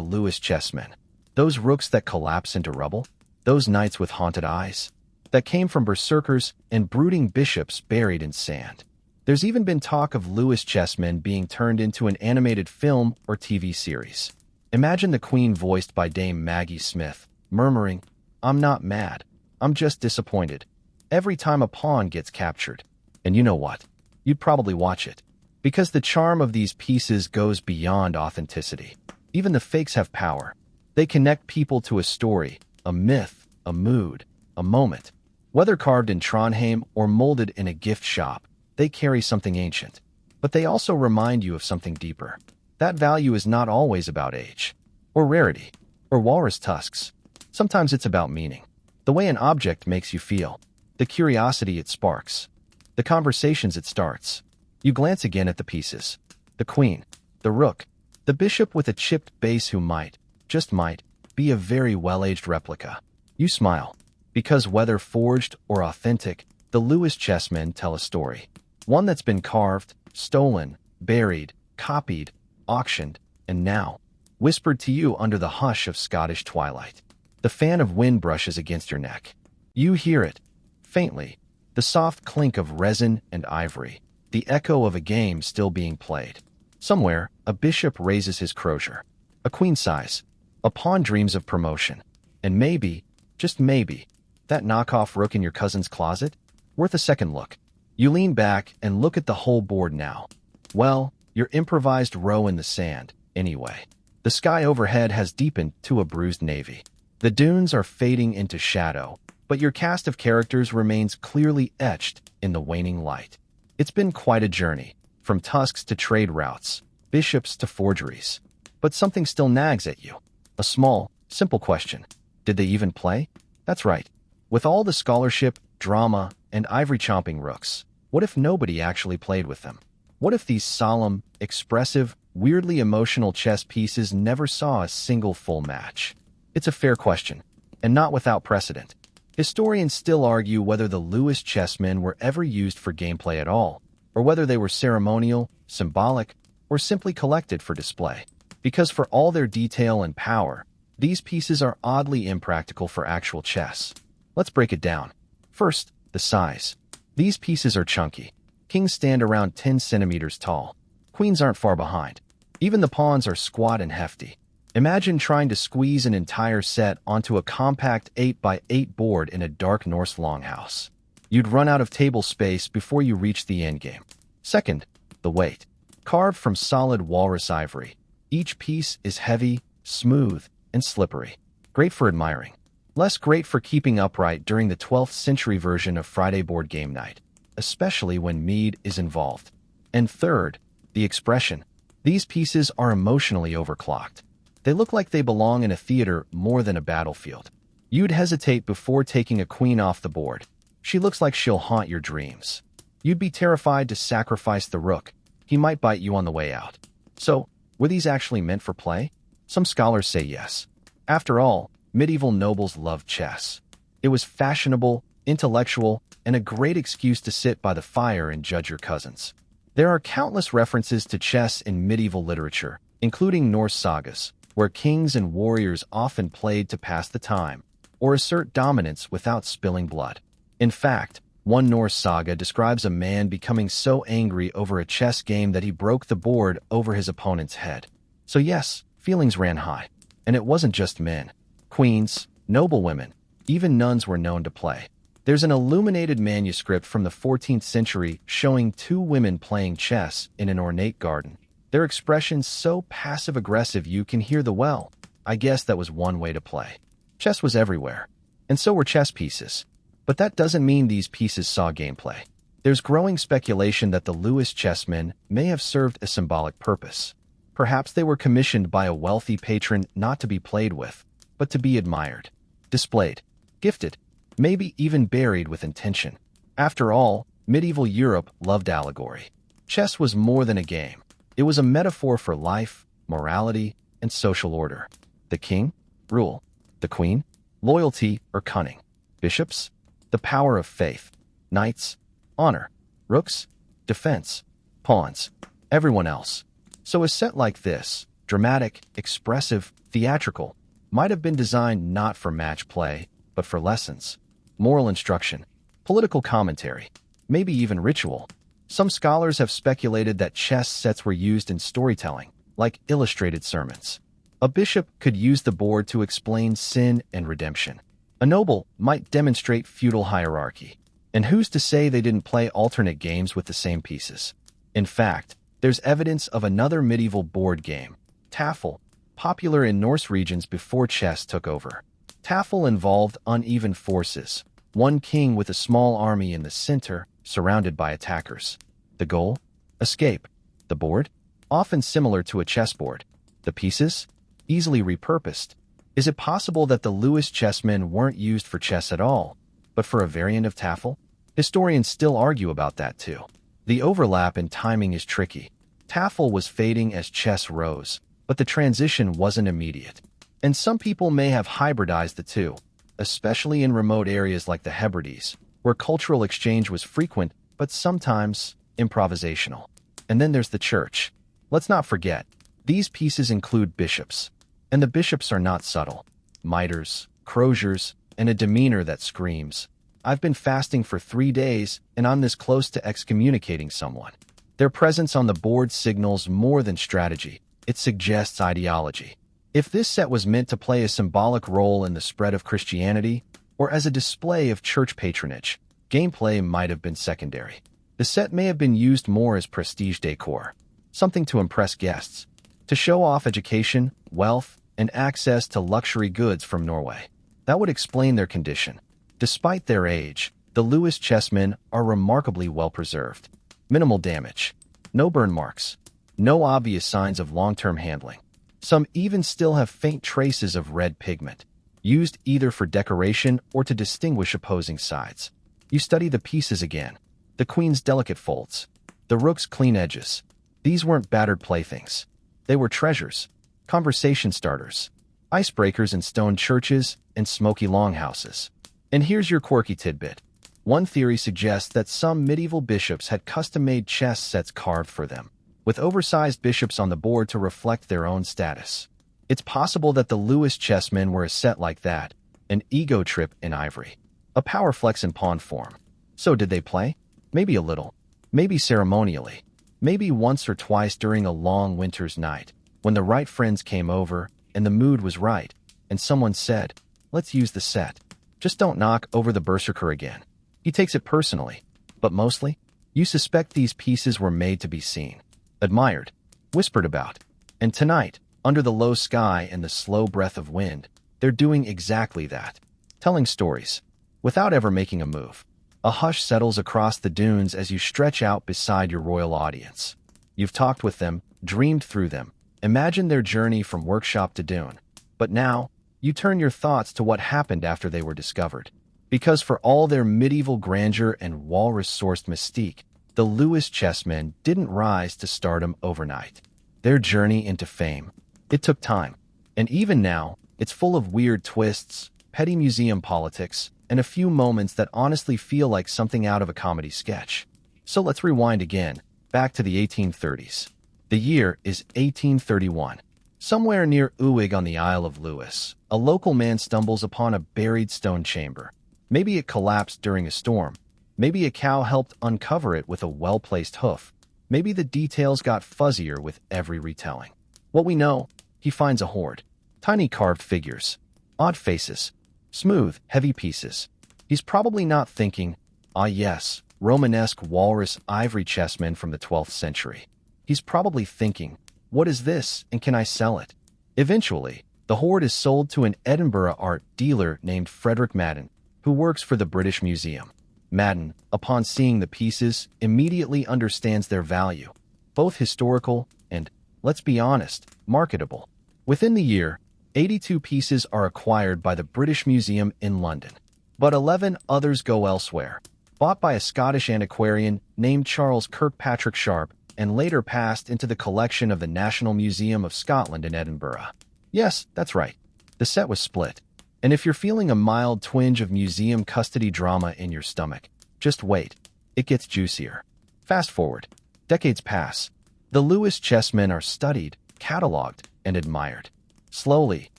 Lewis chessmen. Those rooks that collapse into rubble? Those knights with haunted eyes? That came from berserkers and brooding bishops buried in sand. There's even been talk of Lewis chessmen being turned into an animated film or TV series. Imagine the queen voiced by Dame Maggie Smith, murmuring, "I'm not mad. I'm just disappointed," every time a pawn gets captured. And you know what? You'd probably watch it. Because the charm of these pieces goes beyond authenticity. Even the fakes have power. They connect people to a story, a myth, a mood, a moment. Whether carved in Trondheim or molded in a gift shop, they carry something ancient. But they also remind you of something deeper. That value is not always about age, or rarity, or walrus tusks. Sometimes it's about meaning. The way an object makes you feel, the curiosity it sparks, the conversations it starts. You glance again at the pieces. The queen, the rook, the bishop with a chipped base who might, just might, be a very well-aged replica. You smile, because whether forged or authentic, the Lewis chessmen tell a story. One that's been carved, stolen, buried, copied, auctioned, and now, whispered to you under the hush of Scottish twilight. The fan of wind brushes against your neck. You hear it, faintly, The soft clink of resin and ivory, the echo of a game still being played. Somewhere, a bishop raises his crozier. A queen sighs. A pawn dreams of promotion. And maybe, just maybe, that knockoff rook in your cousin's closet? Worth a second look. You lean back and look at the whole board now. Well, your improvised row in the sand, anyway. The sky overhead has deepened to a bruised navy. The dunes are fading into shadow, but your cast of characters remains clearly etched in the waning light. It's been quite a journey, from tusks to trade routes, bishops to forgeries. But something still nags at you. A small, simple question. Did they even play? That's right. With all the scholarship, drama, and ivory-chomping rooks, what if nobody actually played with them? What if these solemn, expressive, weirdly emotional chess pieces never saw a single full match? It's a fair question, and not without precedent. Historians still argue whether the Lewis chessmen were ever used for gameplay at all, or whether they were ceremonial, symbolic, or simply collected for display. Because for all their detail and power, these pieces are oddly impractical for actual chess. Let's break it down. First, the size. These pieces are chunky. Kings stand around 10 centimeters tall. Queens aren't far behind. Even the pawns are squat and hefty. Imagine trying to squeeze an entire set onto a compact 8x8 board in a dark Norse longhouse. You'd run out of table space before you reach the endgame. Second, the weight. Carved from solid walrus ivory, each piece is heavy, smooth, and slippery. Great for admiring. Less great for keeping upright during the 12th century version of Friday board game night, especially when mead is involved. And third, the expression. These pieces are emotionally overclocked. They look like they belong in a theater more than a battlefield. You'd hesitate before taking a queen off the board. She looks like she'll haunt your dreams. You'd be terrified to sacrifice the rook. He might bite you on the way out. So, were these actually meant for play? Some scholars say yes. After all, medieval nobles loved chess. It was fashionable, intellectual, and a great excuse to sit by the fire and judge your cousins. There are countless references to chess in medieval literature, including Norse sagas, where kings and warriors often played to pass the time, or assert dominance without spilling blood. In fact, one Norse saga describes a man becoming so angry over a chess game that he broke the board over his opponent's head. So yes, feelings ran high. And it wasn't just men. Queens, noblewomen, even nuns were known to play. There's an illuminated manuscript from the 14th century showing two women playing chess in an ornate garden. Their expressions so passive-aggressive you can hear the well. I guess that was one way to play. Chess was everywhere. And so were chess pieces. But that doesn't mean these pieces saw gameplay. There's growing speculation that the Lewis chessmen may have served a symbolic purpose. Perhaps they were commissioned by a wealthy patron not to be played with, but to be admired, displayed, gifted, maybe even buried with intention. After all, medieval Europe loved allegory. Chess was more than a game. It was a metaphor for life, morality, and social order. The king? Rule. The queen? Loyalty or cunning. Bishops? The power of faith. Knights? Honor. Rooks? Defense. Pawns. Everyone else. So a set like this, dramatic, expressive, theatrical, might have been designed not for match play, but for lessons, moral instruction, political commentary, maybe even ritual. Some scholars have speculated that chess sets were used in storytelling, like illustrated sermons. A bishop could use the board to explain sin and redemption. A noble might demonstrate feudal hierarchy. And who's to say they didn't play alternate games with the same pieces? In fact, there's evidence of another medieval board game, Tafel, popular in Norse regions before chess took over. Tafel involved uneven forces, one king with a small army in the center, surrounded by attackers. The goal? Escape. The board? Often similar to a chessboard. The pieces? Easily repurposed. Is it possible that the Lewis chessmen weren't used for chess at all, but for a variant of Tafel? Historians still argue about that too. The overlap in timing is tricky. Tafel was fading as chess rose, but the transition wasn't immediate. And some people may have hybridized the two, especially in remote areas like the Hebrides, where cultural exchange was frequent but sometimes improvisational. And then there's the church. Let's not forget, these pieces include bishops. And the bishops are not subtle. Mitres, croziers, and a demeanor that screams, I've been fasting for 3 days, and I'm this close to excommunicating someone. Their presence on the board signals more than strategy. It suggests ideology. If this set was meant to play a symbolic role in the spread of Christianity, or as a display of church patronage, gameplay might have been secondary. The set may have been used more as prestige decor, something to impress guests, to show off education, wealth, and access to luxury goods from Norway. That would explain their condition. Despite their age, the Lewis chessmen are remarkably well preserved. Minimal damage, no burn marks, no obvious signs of long-term handling. Some even still have faint traces of red pigment, used either for decoration or to distinguish opposing sides. You study the pieces again, the queen's delicate folds, the rook's clean edges. These weren't battered playthings. They were treasures, conversation starters, icebreakers in stone churches and smoky longhouses. And here's your quirky tidbit. One theory suggests that some medieval bishops had custom-made chess sets carved for them, with oversized bishops on the board to reflect their own status. It's possible that the Lewis chessmen were a set like that, an ego trip in ivory, a power flex in pawn form. So did they play? Maybe a little, maybe ceremonially, maybe once or twice during a long winter's night, when the right friends came over and the mood was right, and someone said, "Let's use the set. Just don't knock over the berserker again." He takes it personally, but mostly, you suspect these pieces were made to be seen, admired, whispered about. And tonight, under the low sky and the slow breath of wind, they're doing exactly that, telling stories, without ever making a move. A hush settles across the dunes as you stretch out beside your royal audience. You've talked with them, dreamed through them, imagined their journey from workshop to dune. But now, you turn your thoughts to what happened after they were discovered. Because for all their medieval grandeur and walrus-sourced mystique, the Lewis chessmen didn't rise to stardom overnight. Their journey into fame, it took time. And even now, it's full of weird twists, petty museum politics, and a few moments that honestly feel like something out of a comedy sketch. So let's rewind again, back to the 1830s. The year is 1831. Somewhere near Uig on the Isle of Lewis, a local man stumbles upon a buried stone chamber. Maybe it collapsed during a storm. Maybe a cow helped uncover it with a well-placed hoof. Maybe the details got fuzzier with every retelling. What we know, he finds a hoard. Tiny carved figures, odd faces, smooth, heavy pieces. He's probably not thinking, "Ah yes, Romanesque walrus ivory chessmen from the 12th century." He's probably thinking, "What is this, and can I sell it?" Eventually, the hoard is sold to an Edinburgh art dealer named Frederick Madden, who works for the British Museum. Madden, upon seeing the pieces, immediately understands their value, both historical and, let's be honest, marketable. Within the year, 82 pieces are acquired by the British Museum in London, but 11 others go elsewhere, bought by a Scottish antiquarian named Charles Kirkpatrick Sharp and later passed into the collection of the National Museum of Scotland in Edinburgh. Yes, that's right. The set was split. And if you're feeling a mild twinge of museum custody drama in your stomach, just wait. It gets juicier. Fast forward. Decades pass. The Lewis chessmen are studied, catalogued, and admired. Slowly,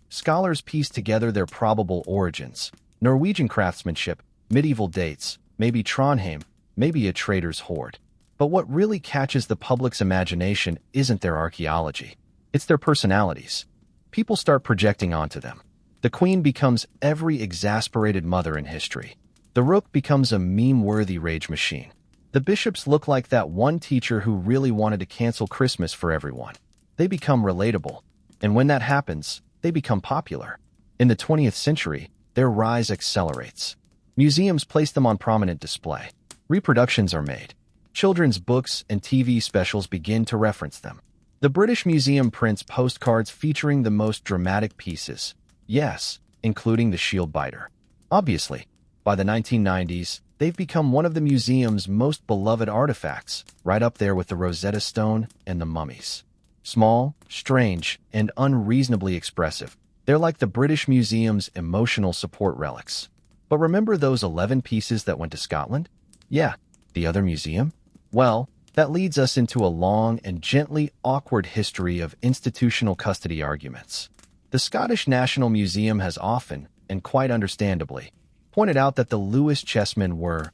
scholars piece together their probable origins. Norwegian craftsmanship, medieval dates, maybe Trondheim, maybe a trader's hoard. But what really catches the public's imagination isn't their archaeology. It's their personalities. People start projecting onto them. The queen becomes every exasperated mother in history. The rook becomes a meme-worthy rage machine. The bishops look like that one teacher who really wanted to cancel Christmas for everyone. They become relatable. And when that happens, they become popular. In the 20th century, their rise accelerates. Museums place them on prominent display. Reproductions are made. Children's books and TV specials begin to reference them. The British Museum prints postcards featuring the most dramatic pieces. Yes, including the shield biter. Obviously, by the 1990s, they've become one of the museum's most beloved artifacts, right up there with the Rosetta Stone and the mummies. Small, strange, and unreasonably expressive, they're like the British Museum's emotional support relics. But remember those 11 pieces that went to Scotland? Yeah, the other museum? Well, that leads us into a long and gently awkward history of institutional custody arguments. The Scottish National Museum has often, and quite understandably, pointed out that the Lewis chessmen were,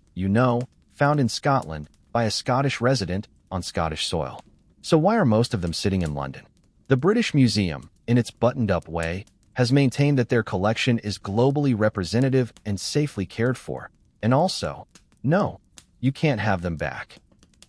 found in Scotland by a Scottish resident on Scottish soil. So why are most of them sitting in London? The British Museum, in its buttoned-up way, has maintained that their collection is globally representative and safely cared for. And also, no, you can't have them back.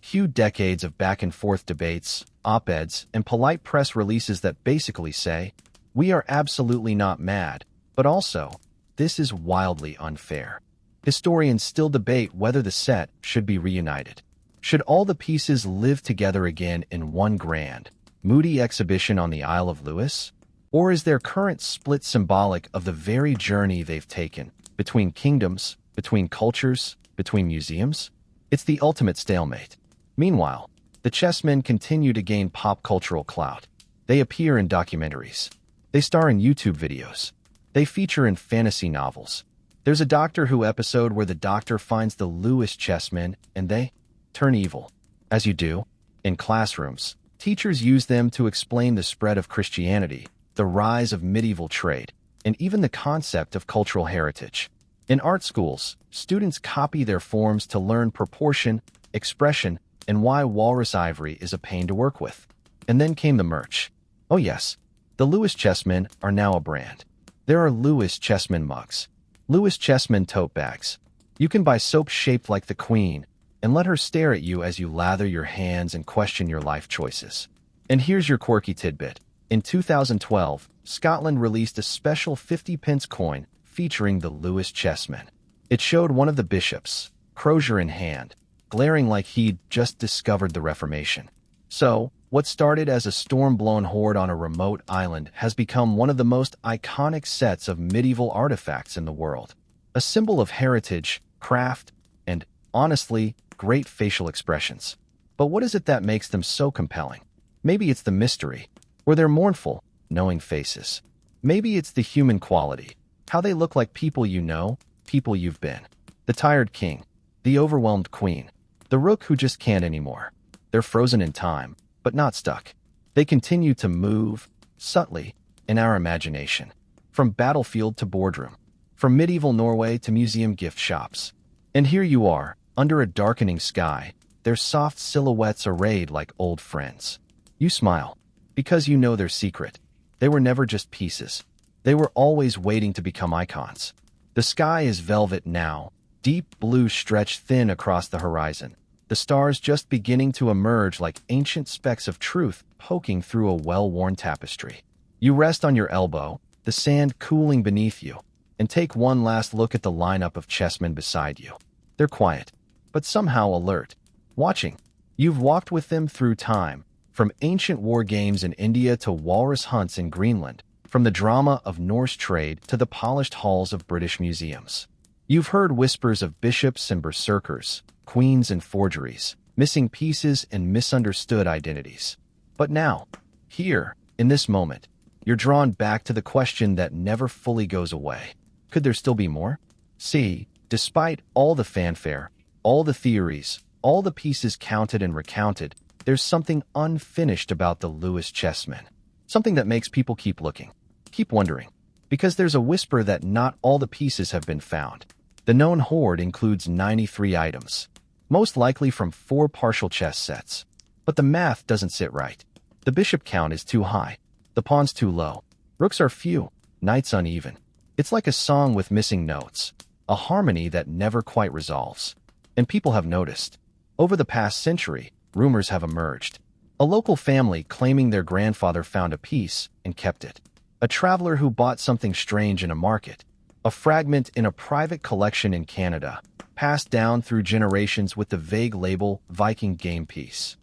Cue decades of back-and-forth debates, op-eds, and polite press releases that basically say, we are absolutely not mad, but also, this is wildly unfair. Historians still debate whether the set should be reunited. Should all the pieces live together again in one grand, moody exhibition on the Isle of Lewis? Or is their current split symbolic of the very journey they've taken between kingdoms, between cultures, between museums? It's the ultimate stalemate. Meanwhile, the chessmen continue to gain pop cultural clout. They appear in documentaries. They star in YouTube videos. They feature in fantasy novels. There's a Doctor Who episode where the Doctor finds the Lewis chessmen and they turn evil. As you do, in classrooms, teachers use them to explain the spread of Christianity, the rise of medieval trade, and even the concept of cultural heritage. In art schools, students copy their forms to learn proportion, expression, and why walrus ivory is a pain to work with. And then came the merch. Oh yes, the Lewis chessmen are now a brand. There are Lewis chessmen mugs, Lewis chessmen tote bags. You can buy soap shaped like the Queen and let her stare at you as you lather your hands and question your life choices. And here's your quirky tidbit. In 2012, Scotland released a special 50-pence coin featuring the Lewis chessmen. It showed one of the bishops, crozier in hand, glaring like he'd just discovered the Reformation. So, what started as a storm-blown hoard on a remote island has become one of the most iconic sets of medieval artifacts in the world. A symbol of heritage, craft, and, honestly, great facial expressions. But what is it that makes them so compelling? Maybe it's the mystery, or their mournful, knowing faces. Maybe it's the human quality, how they look like people you know, people you've been. The tired king, the overwhelmed queen, the rook who just can't anymore. They're frozen in time, but not stuck. They continue to move, subtly, in our imagination. From battlefield to boardroom. From medieval Norway to museum gift shops. And here you are, under a darkening sky, their soft silhouettes arrayed like old friends. You smile, because you know their secret. They were never just pieces. They were always waiting to become icons. The sky is velvet now, deep blue stretched thin across the horizon. The stars just beginning to emerge like ancient specks of truth poking through a well-worn tapestry. You rest on your elbow, the sand cooling beneath you, and take one last look at the lineup of chessmen beside you. They're quiet, but somehow alert, watching. You've walked with them through time, from ancient war games in India to walrus hunts in Greenland, from the drama of Norse trade to the polished halls of British museums. You've heard whispers of bishops and berserkers, queens and forgeries, missing pieces and misunderstood identities. But now, here, in this moment, you're drawn back to the question that never fully goes away. Could there still be more? See, despite all the fanfare, all the theories, all the pieces counted and recounted, there's something unfinished about the Lewis chessmen. Something that makes people keep looking, keep wondering. Because there's a whisper that not all the pieces have been found. The known hoard includes 93 items, most likely from 4 partial chess sets. But the math doesn't sit right. The bishop count is too high, the pawns too low, rooks are few, knights uneven. It's like a song with missing notes, a harmony that never quite resolves. And people have noticed. Over the past century, rumors have emerged. A local family claiming their grandfather found a piece and kept it. A traveler who bought something strange in a market. A fragment in a private collection in Canada, passed down through generations with the vague label Viking game piece.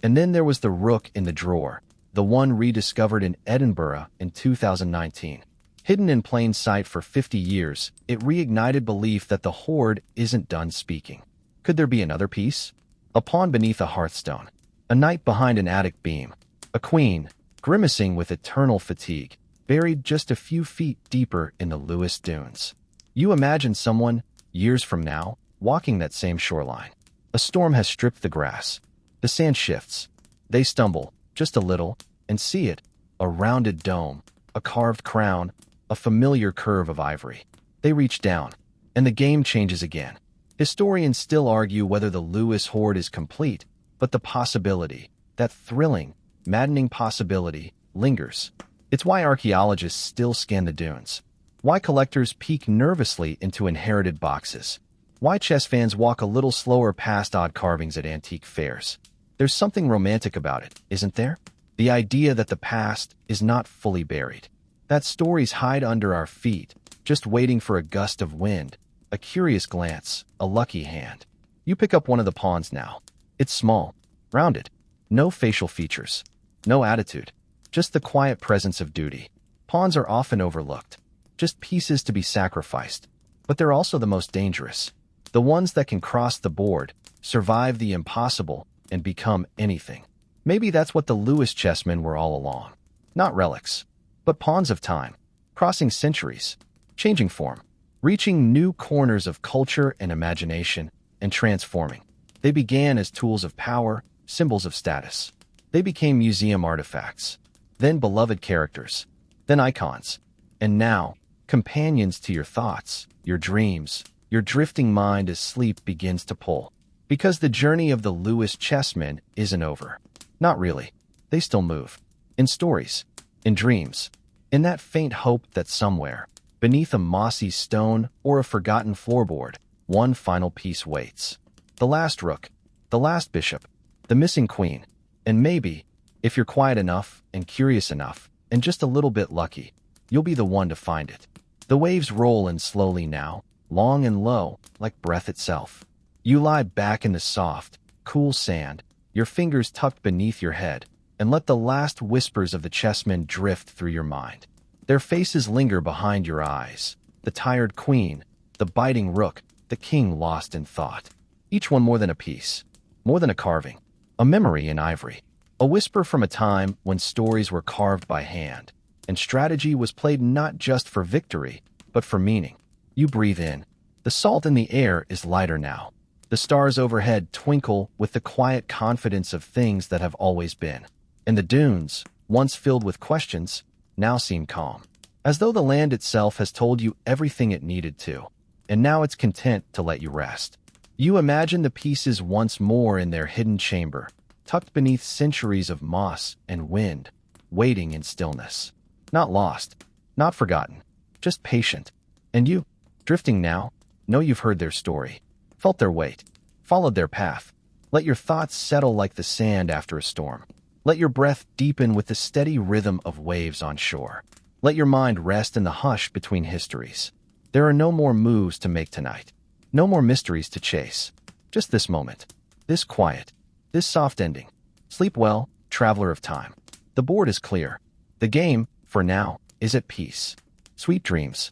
And then there was the rook in the drawer, the one rediscovered in Edinburgh in 2019. Hidden in plain sight for 50 years, it reignited belief that the hoard isn't done speaking. Could there be another piece? A pawn beneath a hearthstone, a knight behind an attic beam, a queen, grimacing with eternal fatigue, buried just a few feet deeper in the Lewis Dunes. You imagine someone, years from now, walking that same shoreline. A storm has stripped the grass. The sand shifts. They stumble, just a little, and see it, a rounded dome, a carved crown, a familiar curve of ivory. They reach down, and the game changes again. Historians still argue whether the Lewis hoard is complete, but the possibility, that thrilling, maddening possibility, lingers. It's why archaeologists still scan the dunes. Why collectors peek nervously into inherited boxes. Why chess fans walk a little slower past odd carvings at antique fairs. There's something romantic about it, isn't there? The idea that the past is not fully buried. That stories hide under our feet, just waiting for a gust of wind, a curious glance, a lucky hand. You pick up one of the pawns now. It's small, rounded, no facial features, no attitude, just the quiet presence of duty. Pawns are often overlooked, just pieces to be sacrificed, but they're also the most dangerous. The ones that can cross the board, survive the impossible, and become anything. Maybe that's what the Lewis chessmen were all along. Not relics, but pawns of time, crossing centuries, changing form, reaching new corners of culture and imagination, and transforming. They began as tools of power, symbols of status. They became museum artifacts, then beloved characters, then icons, and now companions to your thoughts, your dreams, your drifting mind as sleep begins to pull. Because the journey of the Lewis chessmen isn't over. Not really. They still move. In stories, in dreams, in that faint hope that somewhere, beneath a mossy stone or a forgotten floorboard, one final piece waits. The last rook, the last bishop, the missing queen, and maybe, if you're quiet enough and curious enough, and just a little bit lucky, you'll be the one to find it. The waves roll in slowly now, long and low, like breath itself. You lie back in the soft, cool sand, your fingers tucked beneath your head, and let the last whispers of the chessmen drift through your mind. Their faces linger behind your eyes, the tired queen, the biting rook, the king lost in thought. Each one more than a piece, more than a carving, a memory in ivory, a whisper from a time when stories were carved by hand, and strategy was played not just for victory, but for meaning. You breathe in. The salt in the air is lighter now. The stars overhead twinkle with the quiet confidence of things that have always been. And the dunes, once filled with questions, now seem calm, as though the land itself has told you everything it needed to, and now it's content to let you rest. You imagine the pieces once more in their hidden chamber, tucked beneath centuries of moss and wind, waiting in stillness. Not lost, not forgotten, just patient. And you, drifting now, know you've heard their story, felt their weight, followed their path. Let your thoughts settle like the sand after a storm. Let your breath deepen with the steady rhythm of waves on shore. Let your mind rest in the hush between histories. There are no more moves to make tonight. No more mysteries to chase. Just this moment. This quiet. This soft ending. Sleep well, traveler of time. The board is clear. The game, for now, is at peace. Sweet dreams.